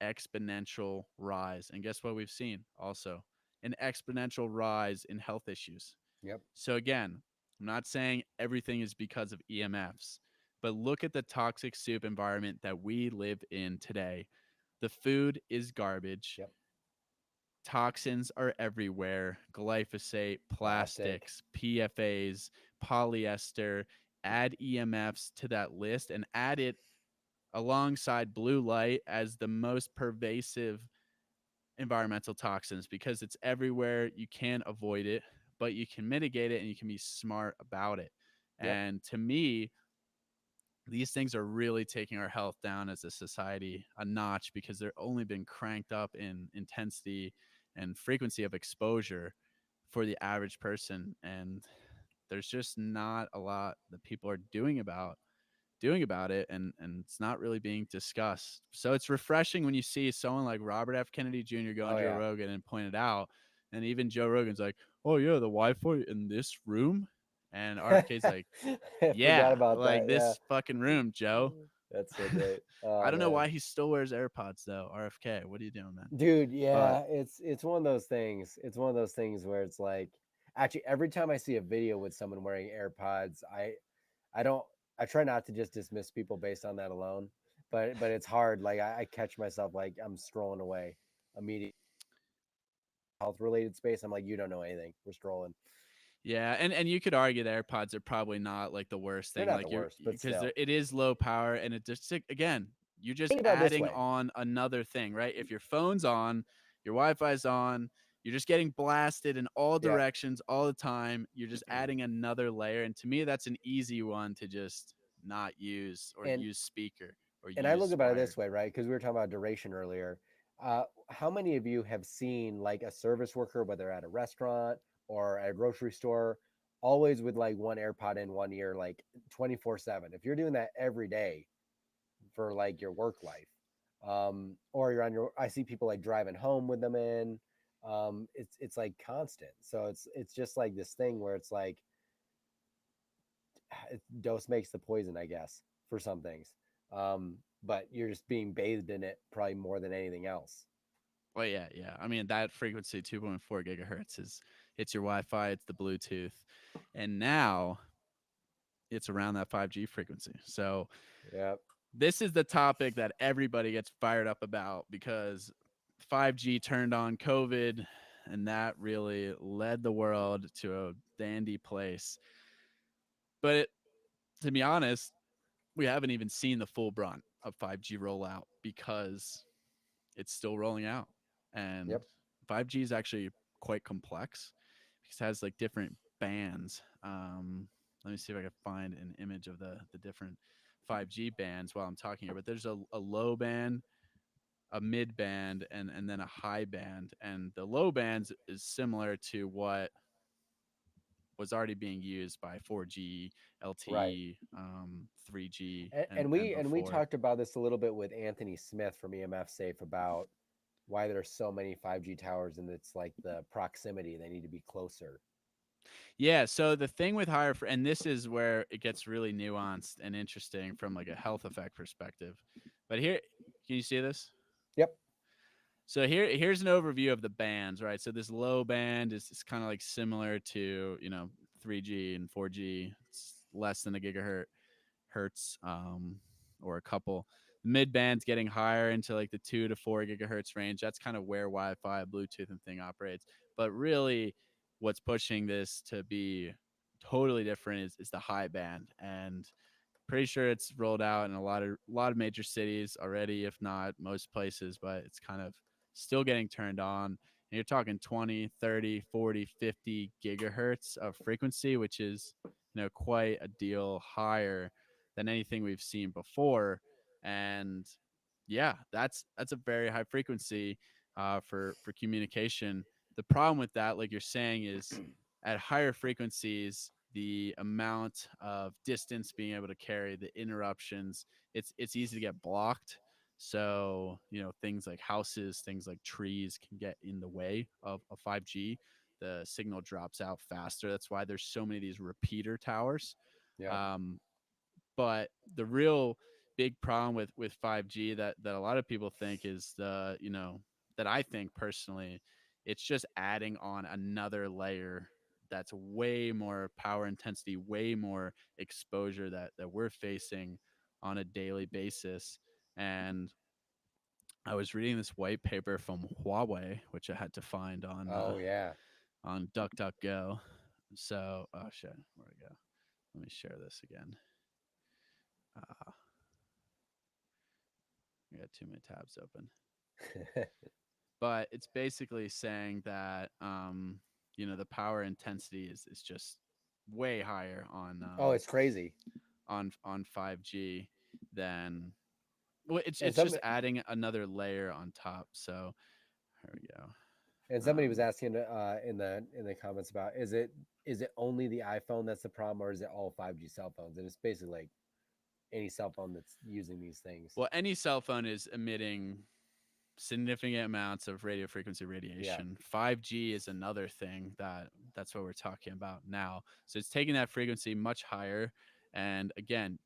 exponential rise. And guess what we've seen also? An exponential rise in health issues. Yep. So, again, I'm not saying everything is because of EMFs, but look at the toxic soup environment that we live in today. The food is garbage. Yep. Toxins are everywhere: glyphosate, Plastic. plastics, PFAs, polyester. Add EMFs to that list and add it alongside blue light as the most pervasive environmental toxins because it's everywhere. You can't avoid it, but you can mitigate it and you can be smart about it. Yep. And to me, these things are really taking our health down as a society a notch because they're only been cranked up in intensity and frequency of exposure for the average person. And there's just not a lot that people are doing about it and it's not really being discussed. So it's refreshing when you see someone like Robert F. Kennedy Jr. go on Oh Joe yeah. Rogan and point it out. And even Joe Rogan's like, oh yeah, the Wi-Fi in this room. And RFK's like, I forgot yeah, about like that. Yeah. this fucking room, Joe. That's so great. I Oh don't know man. why he still wears AirPods though. RFK, what are you doing, man? Dude, But yeah, it's one of those things. It's one of those things where it's like actually every time I see a video with someone wearing AirPods, I don't I try not to just dismiss people based on that alone. But it's hard. Like I catch myself like I'm strolling away immediately health related space. I'm like, you don't know anything. We're strolling. yeah, and you could argue the AirPods are probably not like the worst They're thing, not the like you're worst, but because still. it is low power and it just again, you're just Think about it this adding way. on another thing, right? If your phone's on, your Wi-Fi's on, you're just getting blasted in all Yeah. directions all the time. You're just adding another layer, and to me, that's an easy one to just not use or And use speaker or and I look use about it wire. this way, right? Because we were talking about duration earlier. How many of you have seen like a service worker, whether at a restaurant or at a grocery store, always with like one AirPod in one ear, like 24/7? If you're doing that every day for like your work life, Or you're on your. I see people like driving home with them in. It's like constant. So it's just like this thing where it's like dose makes the poison, I guess, for some things. But you're just being bathed in it probably more than anything else. Well, yeah, yeah. I mean, that frequency, 2.4 gigahertz, is it's your Wi-Fi, it's the Bluetooth, and now it's around that 5G frequency. So Yep. this is the topic that everybody gets fired up about because 5G turned on COVID, and that really led the world to a dandy place. But to be honest, we haven't even seen the full brunt of 5G rollout because it's still rolling out. And Yep. 5G is actually quite complex because it has like different bands. Let me see if I can find an image of the different 5G bands while I'm talking here. But there's a low band, a mid band, and then a high band. And the low bands is similar to what was already being used by 4G, Right. LTE, 3G, And, and and and we and we before. talked about this a little bit with Anthony Smith from EMF Safe about why there's so many 5G towers, and it's like the proximity, they need to be closer. Yeah, so the thing with and this is where it gets really nuanced and interesting from like a health effect perspective. But here, can you see this? Yep. So here's an overview of the bands, right? So this low band is kind of like similar to, 3G and 4G. It's less than a gigahertz hertz, or a couple. Mid band's getting higher into like the 2 to 4 gigahertz range. That's kind of where Wi-Fi, Bluetooth, and thing operates. But really, what's pushing this to be totally different is the high band, and pretty sure it's rolled out in a lot of major cities already, if not most places. But it's kind of still getting turned on. And you're talking 20, 30, 40, 50 gigahertz of frequency, which is quite a deal higher than anything we've seen before. And yeah, that's a very high frequency for communication. The problem with that, like you're saying, is at higher frequencies, the amount of distance being able to carry the interruptions, it's easy to get blocked. So things like houses, things like trees can get in the way of 5G. The signal drops out faster. That's why there's so many of these repeater towers. Yep. um, but the real big problem with 5G that a lot of people think is that I think personally, it's just adding on another layer that's way more power intensity, way more exposure that we're facing on a daily basis. And I was reading this white paper from Huawei, which I had to find Oh yeah. on DuckDuckGo. So, oh shit, where we go? Let me share this again. Uh, I got too many tabs open. But it's basically saying that the power intensity is just way higher Oh, it's crazy. on 5G than well, it's And it's some just adding another layer on top. So here we go. and somebody was asking in the comments about is it only the iPhone that's the problem, or is it all 5G cell phones? And it's basically like any cell phone that's using these things. Well, any cell phone is emitting significant amounts of radio frequency Yeah. radiation. 5G is another thing that's what we're talking about now. So it's taking that frequency much higher, and again,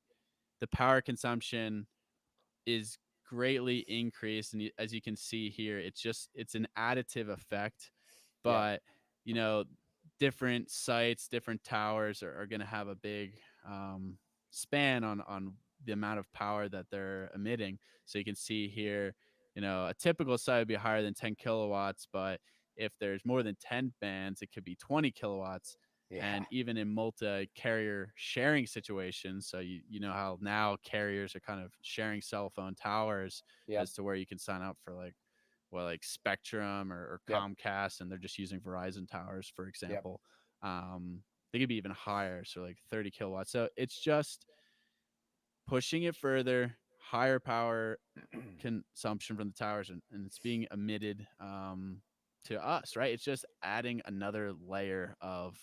the power consumption is greatly increased. And as you can see here, it's an additive effect. Yeah. But you know different sites, different towers are going to have a big span on the amount of power that they're emitting. So you can see here, a typical site would be higher than 10 kilowatts, but if there's more than 10 bands, it could be 20 kilowatts. Yeah. And even in multi-carrier sharing situations, so you know how now carriers are kind of sharing cell phone towers Yep. as to where you can sign up for like Spectrum or Yep. Comcast, and they're just using Verizon towers, for Yep. example. They could be even higher, so like 30 kilowatts. So it's just pushing it further, higher power consumption from the towers, and it's being emitted to us, right? It's just adding another layer of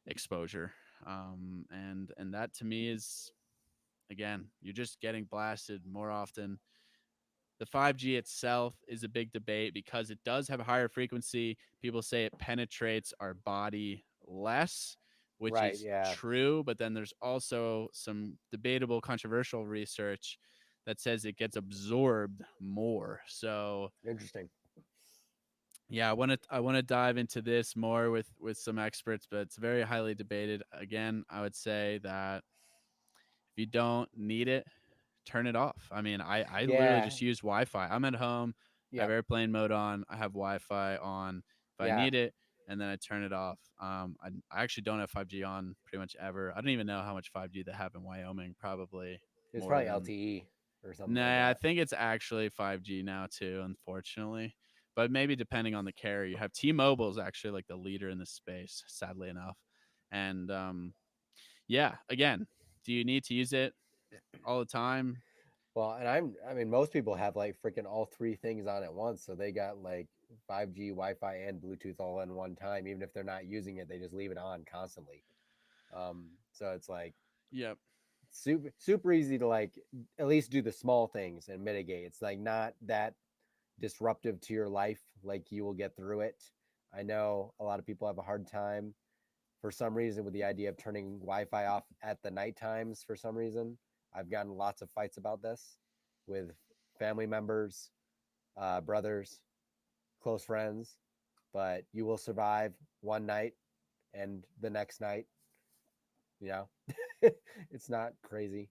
exposure, and that to me is, again, you're just getting blasted more often. The 5G itself is a big debate because it does have a higher frequency. People say it penetrates our body less, which Right. is Yeah. true. But then there's also some debatable, controversial research that says it gets absorbed more. So Interesting. yeah, I want to dive into this more with some experts, but it's very highly debated. Again, I would say that if you don't need it, turn it off. I mean, I literally Yeah. just use Wi-Fi. I'm at home. I have Yep. airplane mode on. I have Wi-Fi on if I Yeah. need it, and then I turn it off. I actually don't have 5G on pretty much ever. I don't even know how much 5G they have in Wyoming. Probably It's more probably than. LTE or something like Nah, I that. think it's actually 5G now too, unfortunately. But maybe depending on the carrier, you have T-Mobile is actually like the leader in this space, sadly enough. And yeah, again, do you need to use it all the time? Well, and I mean, most people have like freaking all three things on at once. So they got like 5G, Wi Fi, and Bluetooth all in one time. Even if they're not using it, they just leave it on constantly. So it's like Yep. super easy to like at least do the small things and mitigate. It's like not that disruptive to your life. Like you will get through it. I know a lot of people have a hard time for some reason with the idea of turning Wi-Fi off at the night times for some reason. I've gotten lots of fights about this with family members, brothers, close friends, but you will survive one night and the next night, you know, it's not crazy.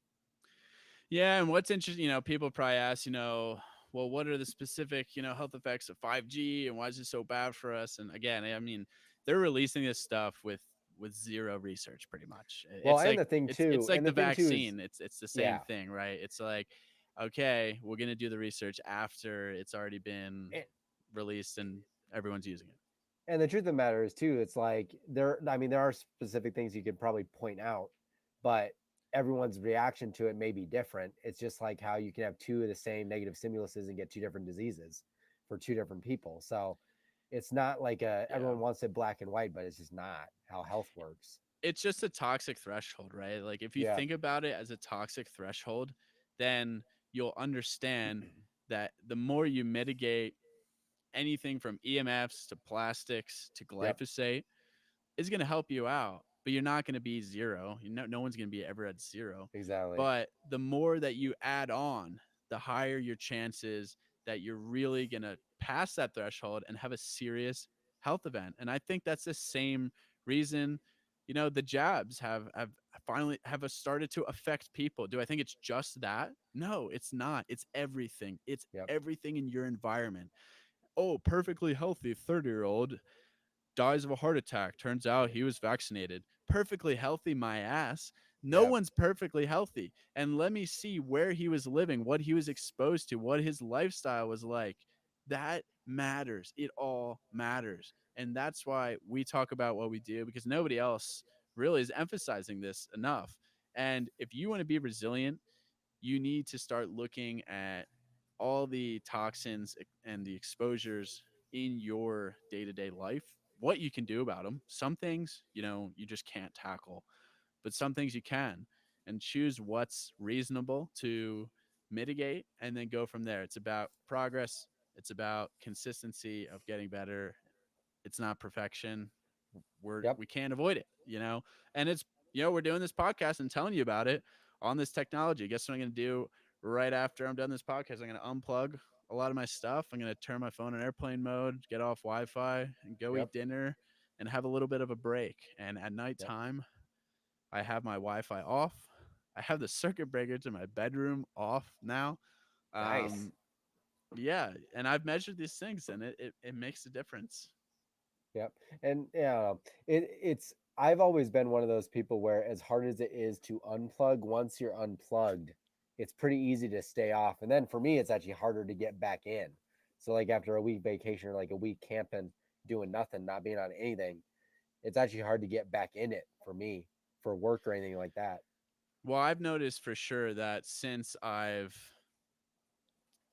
Yeah, and what's interesting, people probably ask, well, what are the specific, health effects of 5G and why is it so bad for us? And again, I mean, they're releasing this stuff with zero research pretty much. Well, It's and like the thing it's too, like and the the thing too is, vaccine. It's the same yeah, thing, right? It's like, okay, we're going to do the research after it's already been and, released and everyone's using it. and the truth of the matter is too, it's like there. I mean, there are specific things you could probably point out, but everyone's reaction to it may be different. It's just like how you can have two of the same negative stimuluses and get two different diseases for two different people. So it's not like Yeah. everyone wants it black and white, but it's just not how health works. It's just a toxic threshold, right? Like if you Yeah. think about it as a toxic threshold, then you'll understand that the more you mitigate anything from EMFs to plastics to Yep. glyphosate is going to help you out, but you're not going to be zero. No one's going to be ever at zero. Exactly. But the more that you add on, the higher your chances that you're really going to pass that threshold and have a serious health event. And I think that's the same reason, the jabs have finally have started to affect people. Do I think it's just that? No, it's not. It's everything. It's Yep. everything in your environment. Oh, perfectly healthy 30-year-old dies of a heart attack. Turns out he was vaccinated. Perfectly healthy, my ass. No Yep. one's perfectly healthy. And let me see where he was living, what he was exposed to, what his lifestyle was like. That matters. It all matters. And that's why we talk about what we do because nobody else really is emphasizing this enough. And if you want to be resilient, you need to start looking at all the toxins and the exposures in your day-to-day life, what you can do about them. Some things, you just can't tackle, but some things you can, and choose what's reasonable to mitigate and then go from there. It's about progress, it's about consistency of getting better. It's not perfection. Yep. We can't avoid it. And it's, we're doing this podcast and telling you about it on this technology. Guess what I'm going to do right after I'm done this podcast? I'm going to unplug a lot of my stuff. I'm going to turn my phone on airplane mode, get off Wi-Fi, and go Yep. eat dinner and have a little bit of a break. And at Yep. nighttime, I have my Wi-Fi off. I have the circuit breaker to my bedroom off now. Nice. Um, yeah, and I've measured these things, and it makes a difference. Yep. And yeah, it's I've always been one of those people where as hard as it is to unplug, once you're unplugged, it's pretty easy to stay off. And then for me, it's actually harder to get back in. So like after a week vacation or like a week camping, doing nothing, not being on anything, it's actually hard to get back in it for me for work or anything like that. Well, I've noticed for sure that since I've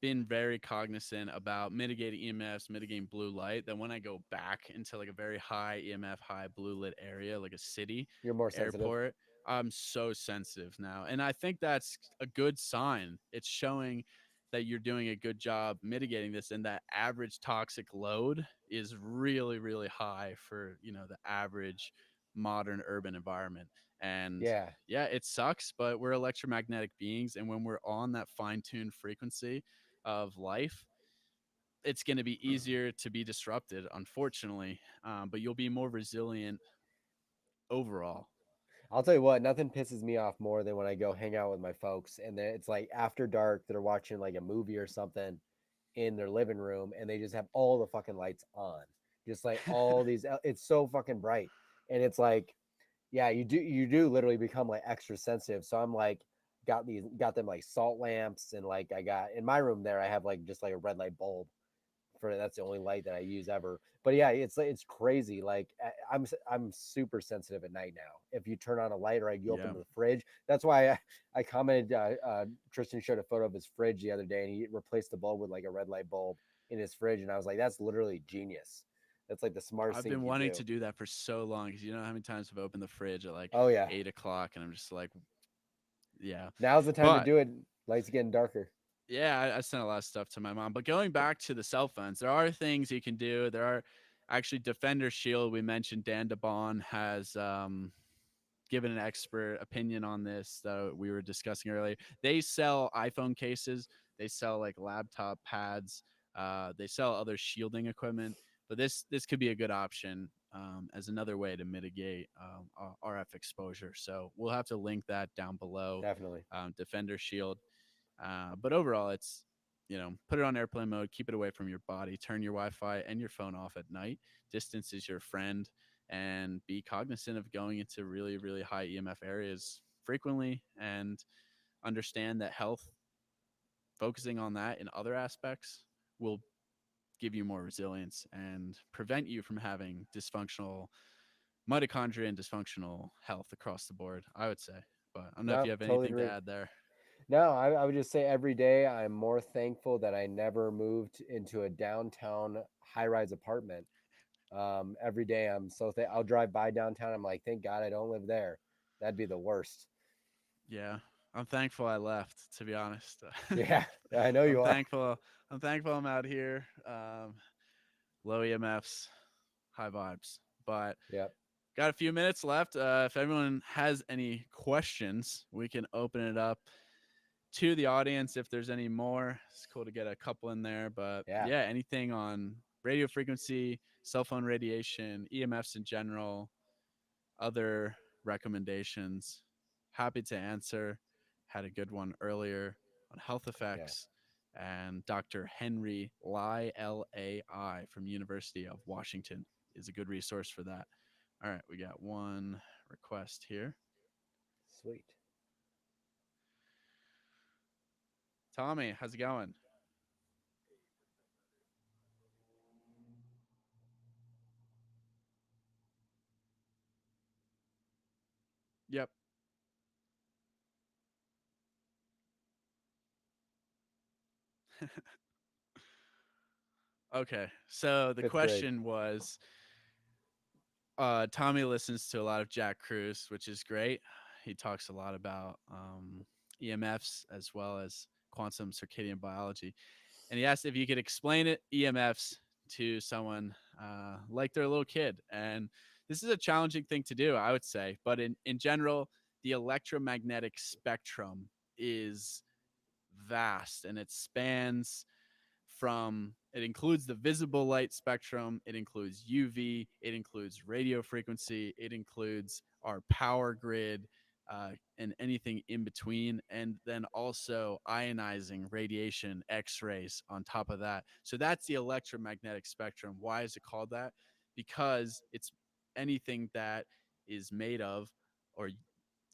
been very cognizant about mitigating EMFs, mitigating blue light, that when I go back into like a very high EMF, high blue lit area, like a city, You're more sensitive. airport, I'm so sensitive now. And I think that's a good sign. It's showing that you're doing a good job mitigating this, and that average toxic load is really, really high for, the average modern urban environment. And Yeah. yeah, it sucks, but we're electromagnetic beings, and when we're on that fine-tuned frequency of life, it's going to be easier to be disrupted, unfortunately, but you'll be more resilient overall. I'll tell you what, nothing pisses me off more than when I go hang out with my folks and then it's like after dark, they're watching like a movie or something in their living room and they just have all the fucking lights on. Just like all these it's so fucking bright. And it's like, yeah, you do literally become like extra sensitive. So I'm like got them like salt lamps and like I got in my room there I have like just like a red light bulb for that's the only light that I use ever. But yeah, it's crazy. Like I'm super sensitive at night now. If you turn on a light or you open Yeah. the fridge, that's why I commented. Tristan showed a photo of his fridge the other day, and he replaced the bulb with like a red light bulb in his fridge, and I was like, that's literally genius. That's like the smartest I've thing been you can wanting do. to do that for so long because you know how many times I've opened the fridge at like Oh yeah, 8 o'clock and I'm just like, yeah. now's the time to But do it. Lights getting darker. yeah, I sent a lot of stuff to my mom. But going back to the cell phones, there are things you can do. There are actually Defender Shield. We mentioned Dan DeBon has given an expert opinion on this that we were discussing earlier. They sell iPhone cases, they sell like laptop pads, they sell other shielding equipment. But this could be a good option as another way to mitigate RF exposure. So we'll have to link that down below. Definitely. Defender Shield. But overall, it's put it on airplane mode, keep it away from your body, turn your Wi-Fi and your phone off at night. Distance is your friend, and be cognizant of going into really, really high EMF areas frequently, and understand that health, focusing on that in other aspects, will give you more resilience and prevent you from having dysfunctional mitochondria and dysfunctional health across the board, I would say. But I don't know if you No, have totally anything to agree. add there. No, I would just say every day I'm more thankful that I never moved into a downtown high rise apartment. Every day I'm so I'll drive by downtown. I'm like, thank God I don't live there. That'd be the worst. Yeah. I'm thankful I left, to be honest. Yeah, I know I'm you are. thankful. I'm thankful I'm out here. Low EMFs, high vibes. But Yep, got a few minutes left. If everyone has any questions, we can open it up to the audience if there's any more. It's cool to get a couple in there. But yeah, yeah, anything on radio frequency, cell phone radiation, EMFs in general, other recommendations. Happy to answer. Had a good one earlier on health yeah. effects. And Dr. Henry Lai, Lai, from University of Washington is a good resource for that. All right, we got one request here. Sweet. Tommy, how's it going? Yep. Okay. So the Fifth grade. question was Tommy listens to a lot of Jack Cruz, which is great. He talks a lot about EMFs as well as quantum circadian biology. And he asked if you could explain it, EMFs, to someone like they're a little kid. And this is a challenging thing to do, I would say. But in general, the electromagnetic spectrum is vast, and it spans from, it includes the visible light spectrum, it includes UV, it includes radio frequency, it includes our power grid, and anything in between, and then also ionizing radiation, X-rays on top of that. So that's the electromagnetic spectrum. Why is it called that? Because it's anything that is made of, or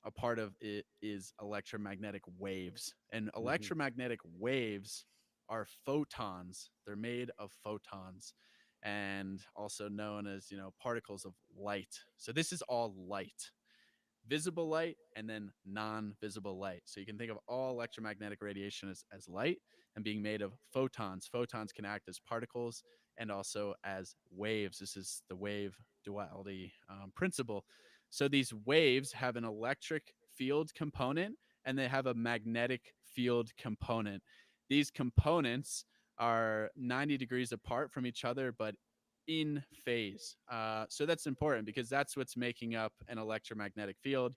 a part of it, is electromagnetic waves. And Hmm. electromagnetic waves are photons. They're made of photons, and also known as, particles of light. So this is all light, visible light and then non-visible light. So you can think of all electromagnetic radiation as light and being made of photons. Photons can act as particles and also as waves. This is the wave duality principle. So these waves have an electric field component and they have a magnetic field component. these components are 90 degrees apart from each other, but in phase. So that's important because that's what's making up an electromagnetic field,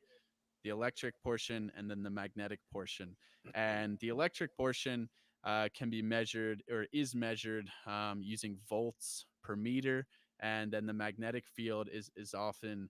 the electric portion and then the magnetic portion. And the electric portion can be measured or is measured using volts per meter. And then the magnetic field is often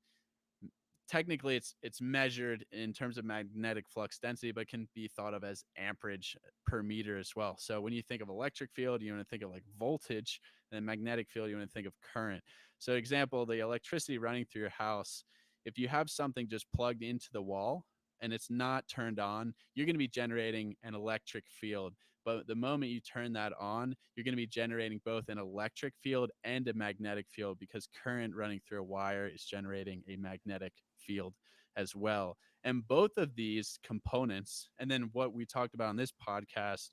technically it's measured in terms of magnetic flux density, but can be thought of as amperage per meter as well. So when you think of electric field, you want to think of like voltage, and then magnetic field, you want to think of current. So example, the electricity running through your house, if you have something just plugged into the wall and it's not turned on, you're going to be generating an electric field. But the moment you turn that on, you're going to be generating both an electric field and a magnetic field because current running through a wire is generating a magnetic field as well. And both of these components, and then what we talked about on this podcast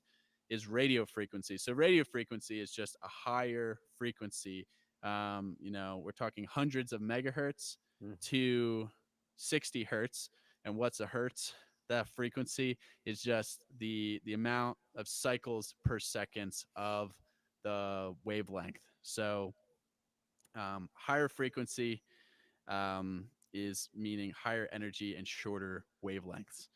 is radio frequency. So radio frequency is just a higher frequency. We're talking hundreds of megahertz Mm. to 60 hertz. And what's a hertz? That frequency is just the amount of cycles per second of the wavelength. So higher frequency is meaning higher energy and shorter wavelengths.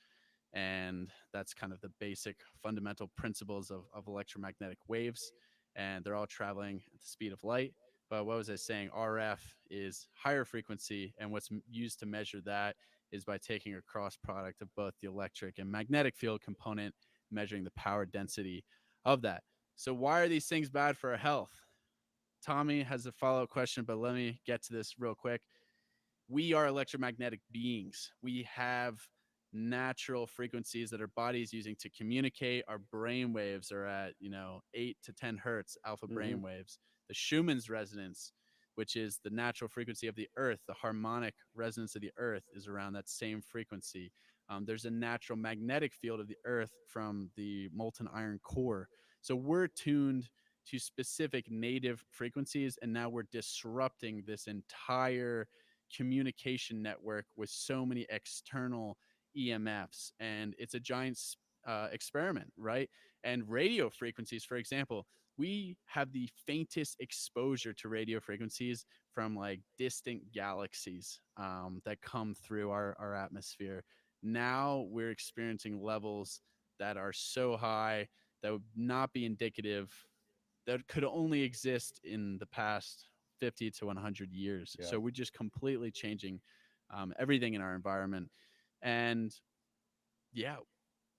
And that's kind of the basic fundamental principles of electromagnetic waves. And they're all traveling at the speed of light. But what was I saying? RF is higher frequency. And what's used to measure that is by taking a cross product of both the electric and magnetic field component, measuring the power density of that. So, why are these things bad for our health? Tommy has a follow up question, but let me get to this real quick. We are electromagnetic beings. We have natural frequencies that our body is using to communicate. Our brain waves are at, 8 to 10 hertz alpha Mm-hmm. brain waves. The Schumann's resonance, which is the natural frequency of the earth, the harmonic resonance of the earth is around that same frequency. There's a natural magnetic field of the earth from the molten iron core. So we're tuned to specific native frequencies, and now we're disrupting this entire communication network with so many external EMFs, and it's a giant experiment, right? And radio frequencies, for example, we have the faintest exposure to radio frequencies from like distant galaxies that come through our atmosphere. Now we're experiencing levels that are so high that would not be indicative, that could only exist in the past 50 to 100 years. Yeah. So we're just completely changing everything in our environment. And yeah,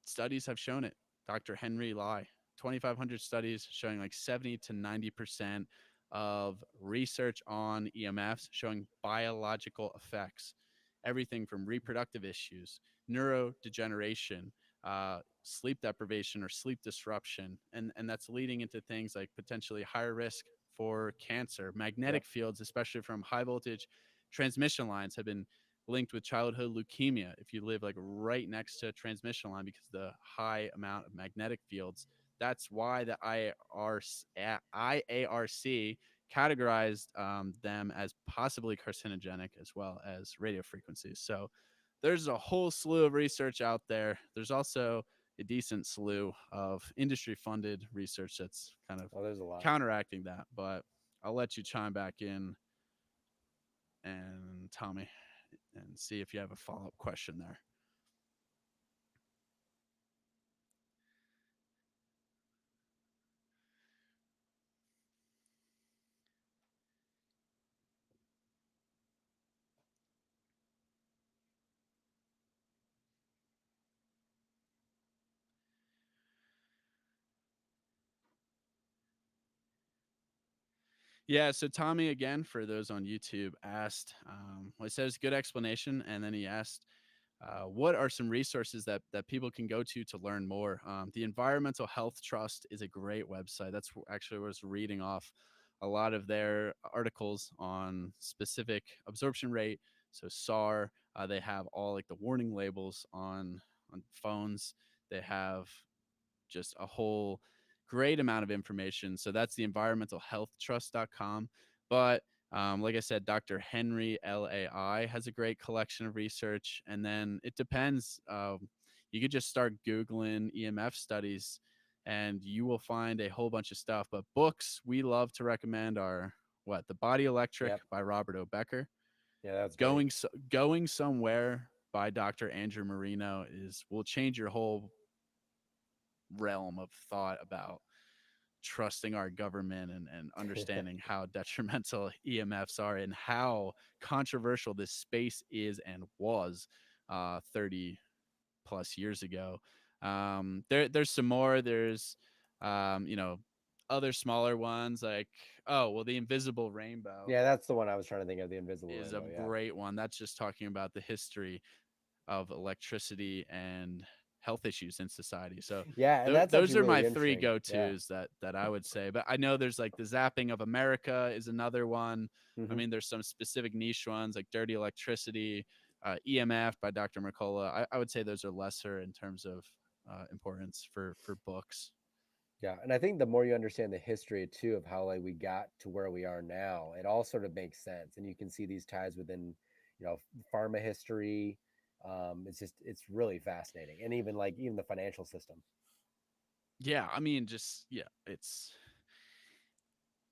studies have shown it. Dr. Henry Lai, 2,500 studies showing like 70 to 90% of research on EMFs showing biological effects, everything from reproductive issues, neurodegeneration, sleep deprivation or sleep disruption. And that's leading into things like potentially higher risk for cancer. Magnetic Yep. fields, especially from high voltage transmission lines, have been linked with childhood leukemia if you live like right next to a transmission line because of the high amount of magnetic fields. That's why the IARC categorized them as possibly carcinogenic as well as radio frequencies. So there's a whole slew of research out there. There's also a decent slew of industry funded research that's kind of Oh, there's a lot. counteracting that. But I'll let you chime back in, and Tommy, and see if you have a follow up question there. Yeah, so Tommy, again, for those on YouTube, asked, well, he says good explanation, and then he asked, what are some resources that people can go to learn more? The Environmental Health Trust is a great website. That's actually what I was reading off a lot of their articles on specific absorption rate. So SAR, they have all like the warning labels on phones. They have just a whole great amount of information. So that's the environmentalhealthtrust.com. But like I said, Dr. Henry LAI has a great collection of research. And then it depends. You could just start Googling EMF studies. and you will find a whole bunch of stuff. But books we love to recommend are what? The Body Electric Yep. by Robert O. Becker. Yeah, that's great. Going Somewhere by Dr. Andrew Marino is will change your whole realm of thought about trusting our government and understanding how detrimental EMFs are and how controversial this space is and was 30 plus years ago. There's some more. There's, you know, other smaller ones like, oh, well, The Invisible Rainbow Yeah, that's the one I was trying to think of, the Invisible is a Rainbow. Yeah. great one. That's just talking about the history of electricity and health issues in society. So Yeah, and that's those actually are my really three interesting. Yeah. go-tos that I would say. But I know there's like The Zapping of America is another one. I Hmm. mean, there's some specific niche ones like Dirty Electricity, EMF by Dr. Mercola. I would say those are lesser in terms of importance for books. Yeah, and I think the more you understand the history too of how like we got to where we are now, it all sort of makes sense, and you can see these ties within, pharma history. It's really fascinating, and even the financial system. Yeah, I mean, just yeah, it's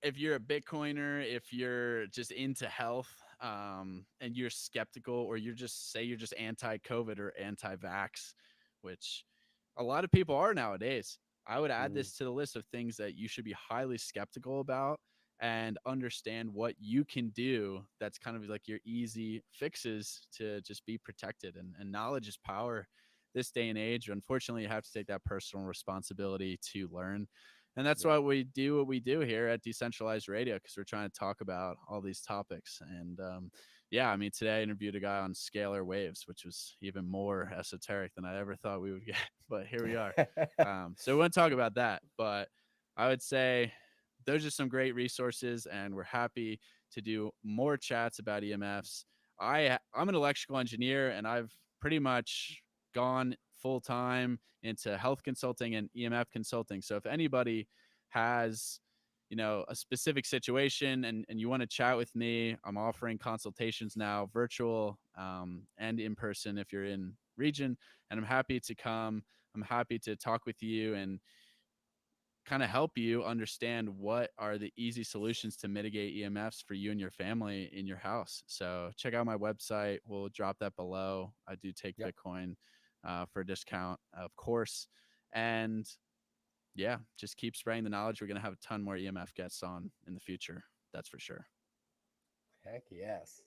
if you're a Bitcoiner, if you're just into health, and you're skeptical, or you're just anti-COVID or anti-vax, which a lot of people are nowadays. I would add Mm, this to the list of things that you should be highly skeptical about and understand what you can do. That's kind of like your easy fixes to just be protected. And knowledge is power this day and age. Unfortunately, you have to take that personal responsibility to learn, and that's yeah. why we do what we do here at Decentralized Radio, because we're trying to talk about all these topics. And yeah, I mean, today I interviewed a guy on scalar waves, which was even more esoteric than I ever thought we would get. But here we are. So we want to talk about that. But I would say those are some great resources, and we're happy to do more chats about EMFs. I'm an electrical engineer, and I've pretty much gone full time into health consulting and EMF consulting. So if anybody has, a specific situation and you want to chat with me, I'm offering consultations now, virtual and in person if you're in region, and I'm happy to come. I'm happy to talk with you and kind of help you understand what are the easy solutions to mitigate EMFs for you and your family in your house. So check out my website. We'll drop that below. I do take Yep. Bitcoin for a discount, of course. And yeah, just keep spreading the knowledge. We're going to have a ton more EMF guests on in the future. That's for sure. Heck yes.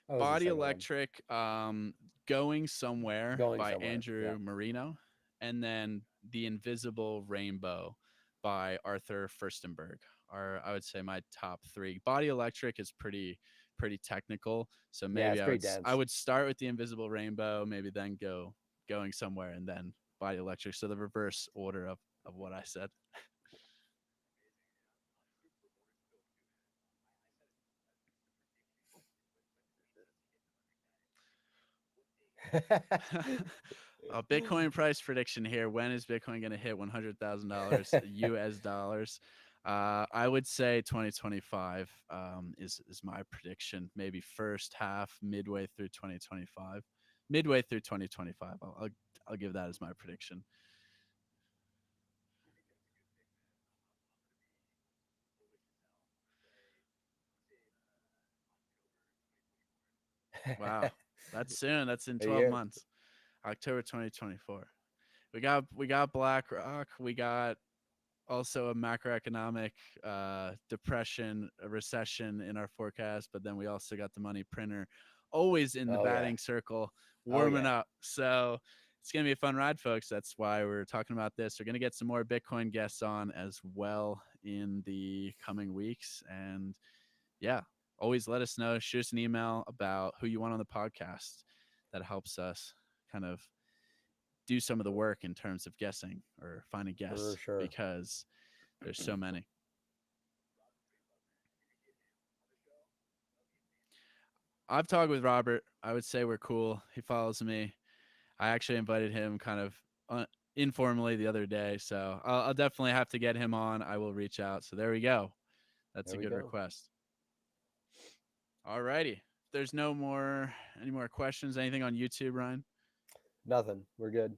What was the Body second one? Electric, Going Somewhere Going by somewhere. Andrew Yep. Marino, and then The Invisible Rainbow by Arthur Furstenberg are, I would say, my top three. Body Electric is pretty technical, so Yeah, maybe it's pretty I dense. would start with The Invisible Rainbow, maybe then Going Somewhere, and then Body Electric. So the reverse order of what I said. A Bitcoin price prediction here. When is Bitcoin going to hit $100,000 US dollars? I would say 2025 is my prediction. Maybe first half, midway through 2025, midway through 2025. I'll give that as my prediction. Wow, that's soon. That's in 12 Yeah. months. October 2024. We got BlackRock. We got also a macroeconomic depression, a recession in our forecast, but then we also got the money printer always in the Oh yeah. batting circle, Oh warming yeah. up. So it's going to be a fun ride, folks. That's why we're talking about this. We're going to get some more Bitcoin guests on as well in the coming weeks. And yeah, always let us know. Shoot us an email about who you want on the podcast. That helps us kind of do some of the work in terms of guessing or finding For guests sure. because there's so many. I've talked with Robert. I would say we're cool. He follows me. I actually invited him kind of informally the other day, so I'll definitely have to get him on. I will reach out. So there we go. That's There a we good go. request. All righty. If there's any more questions, anything on YouTube, Ryan? Nothing. We're good.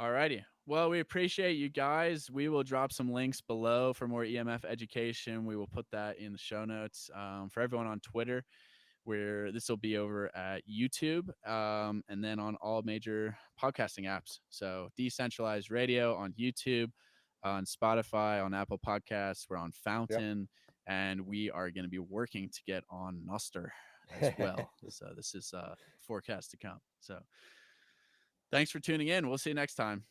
Alrighty. Well, we appreciate you guys. We will drop some links below for more EMF education. We will put that in the show notes. For everyone on Twitter, where this will be over at YouTube, and then on all major podcasting apps. So Decentralized Radio on YouTube, on Spotify, on Apple Podcasts. We're on Fountain, and we are going to be working to get on Nostr as well. So this is forecast to come. So thanks for tuning in. We'll see you next time.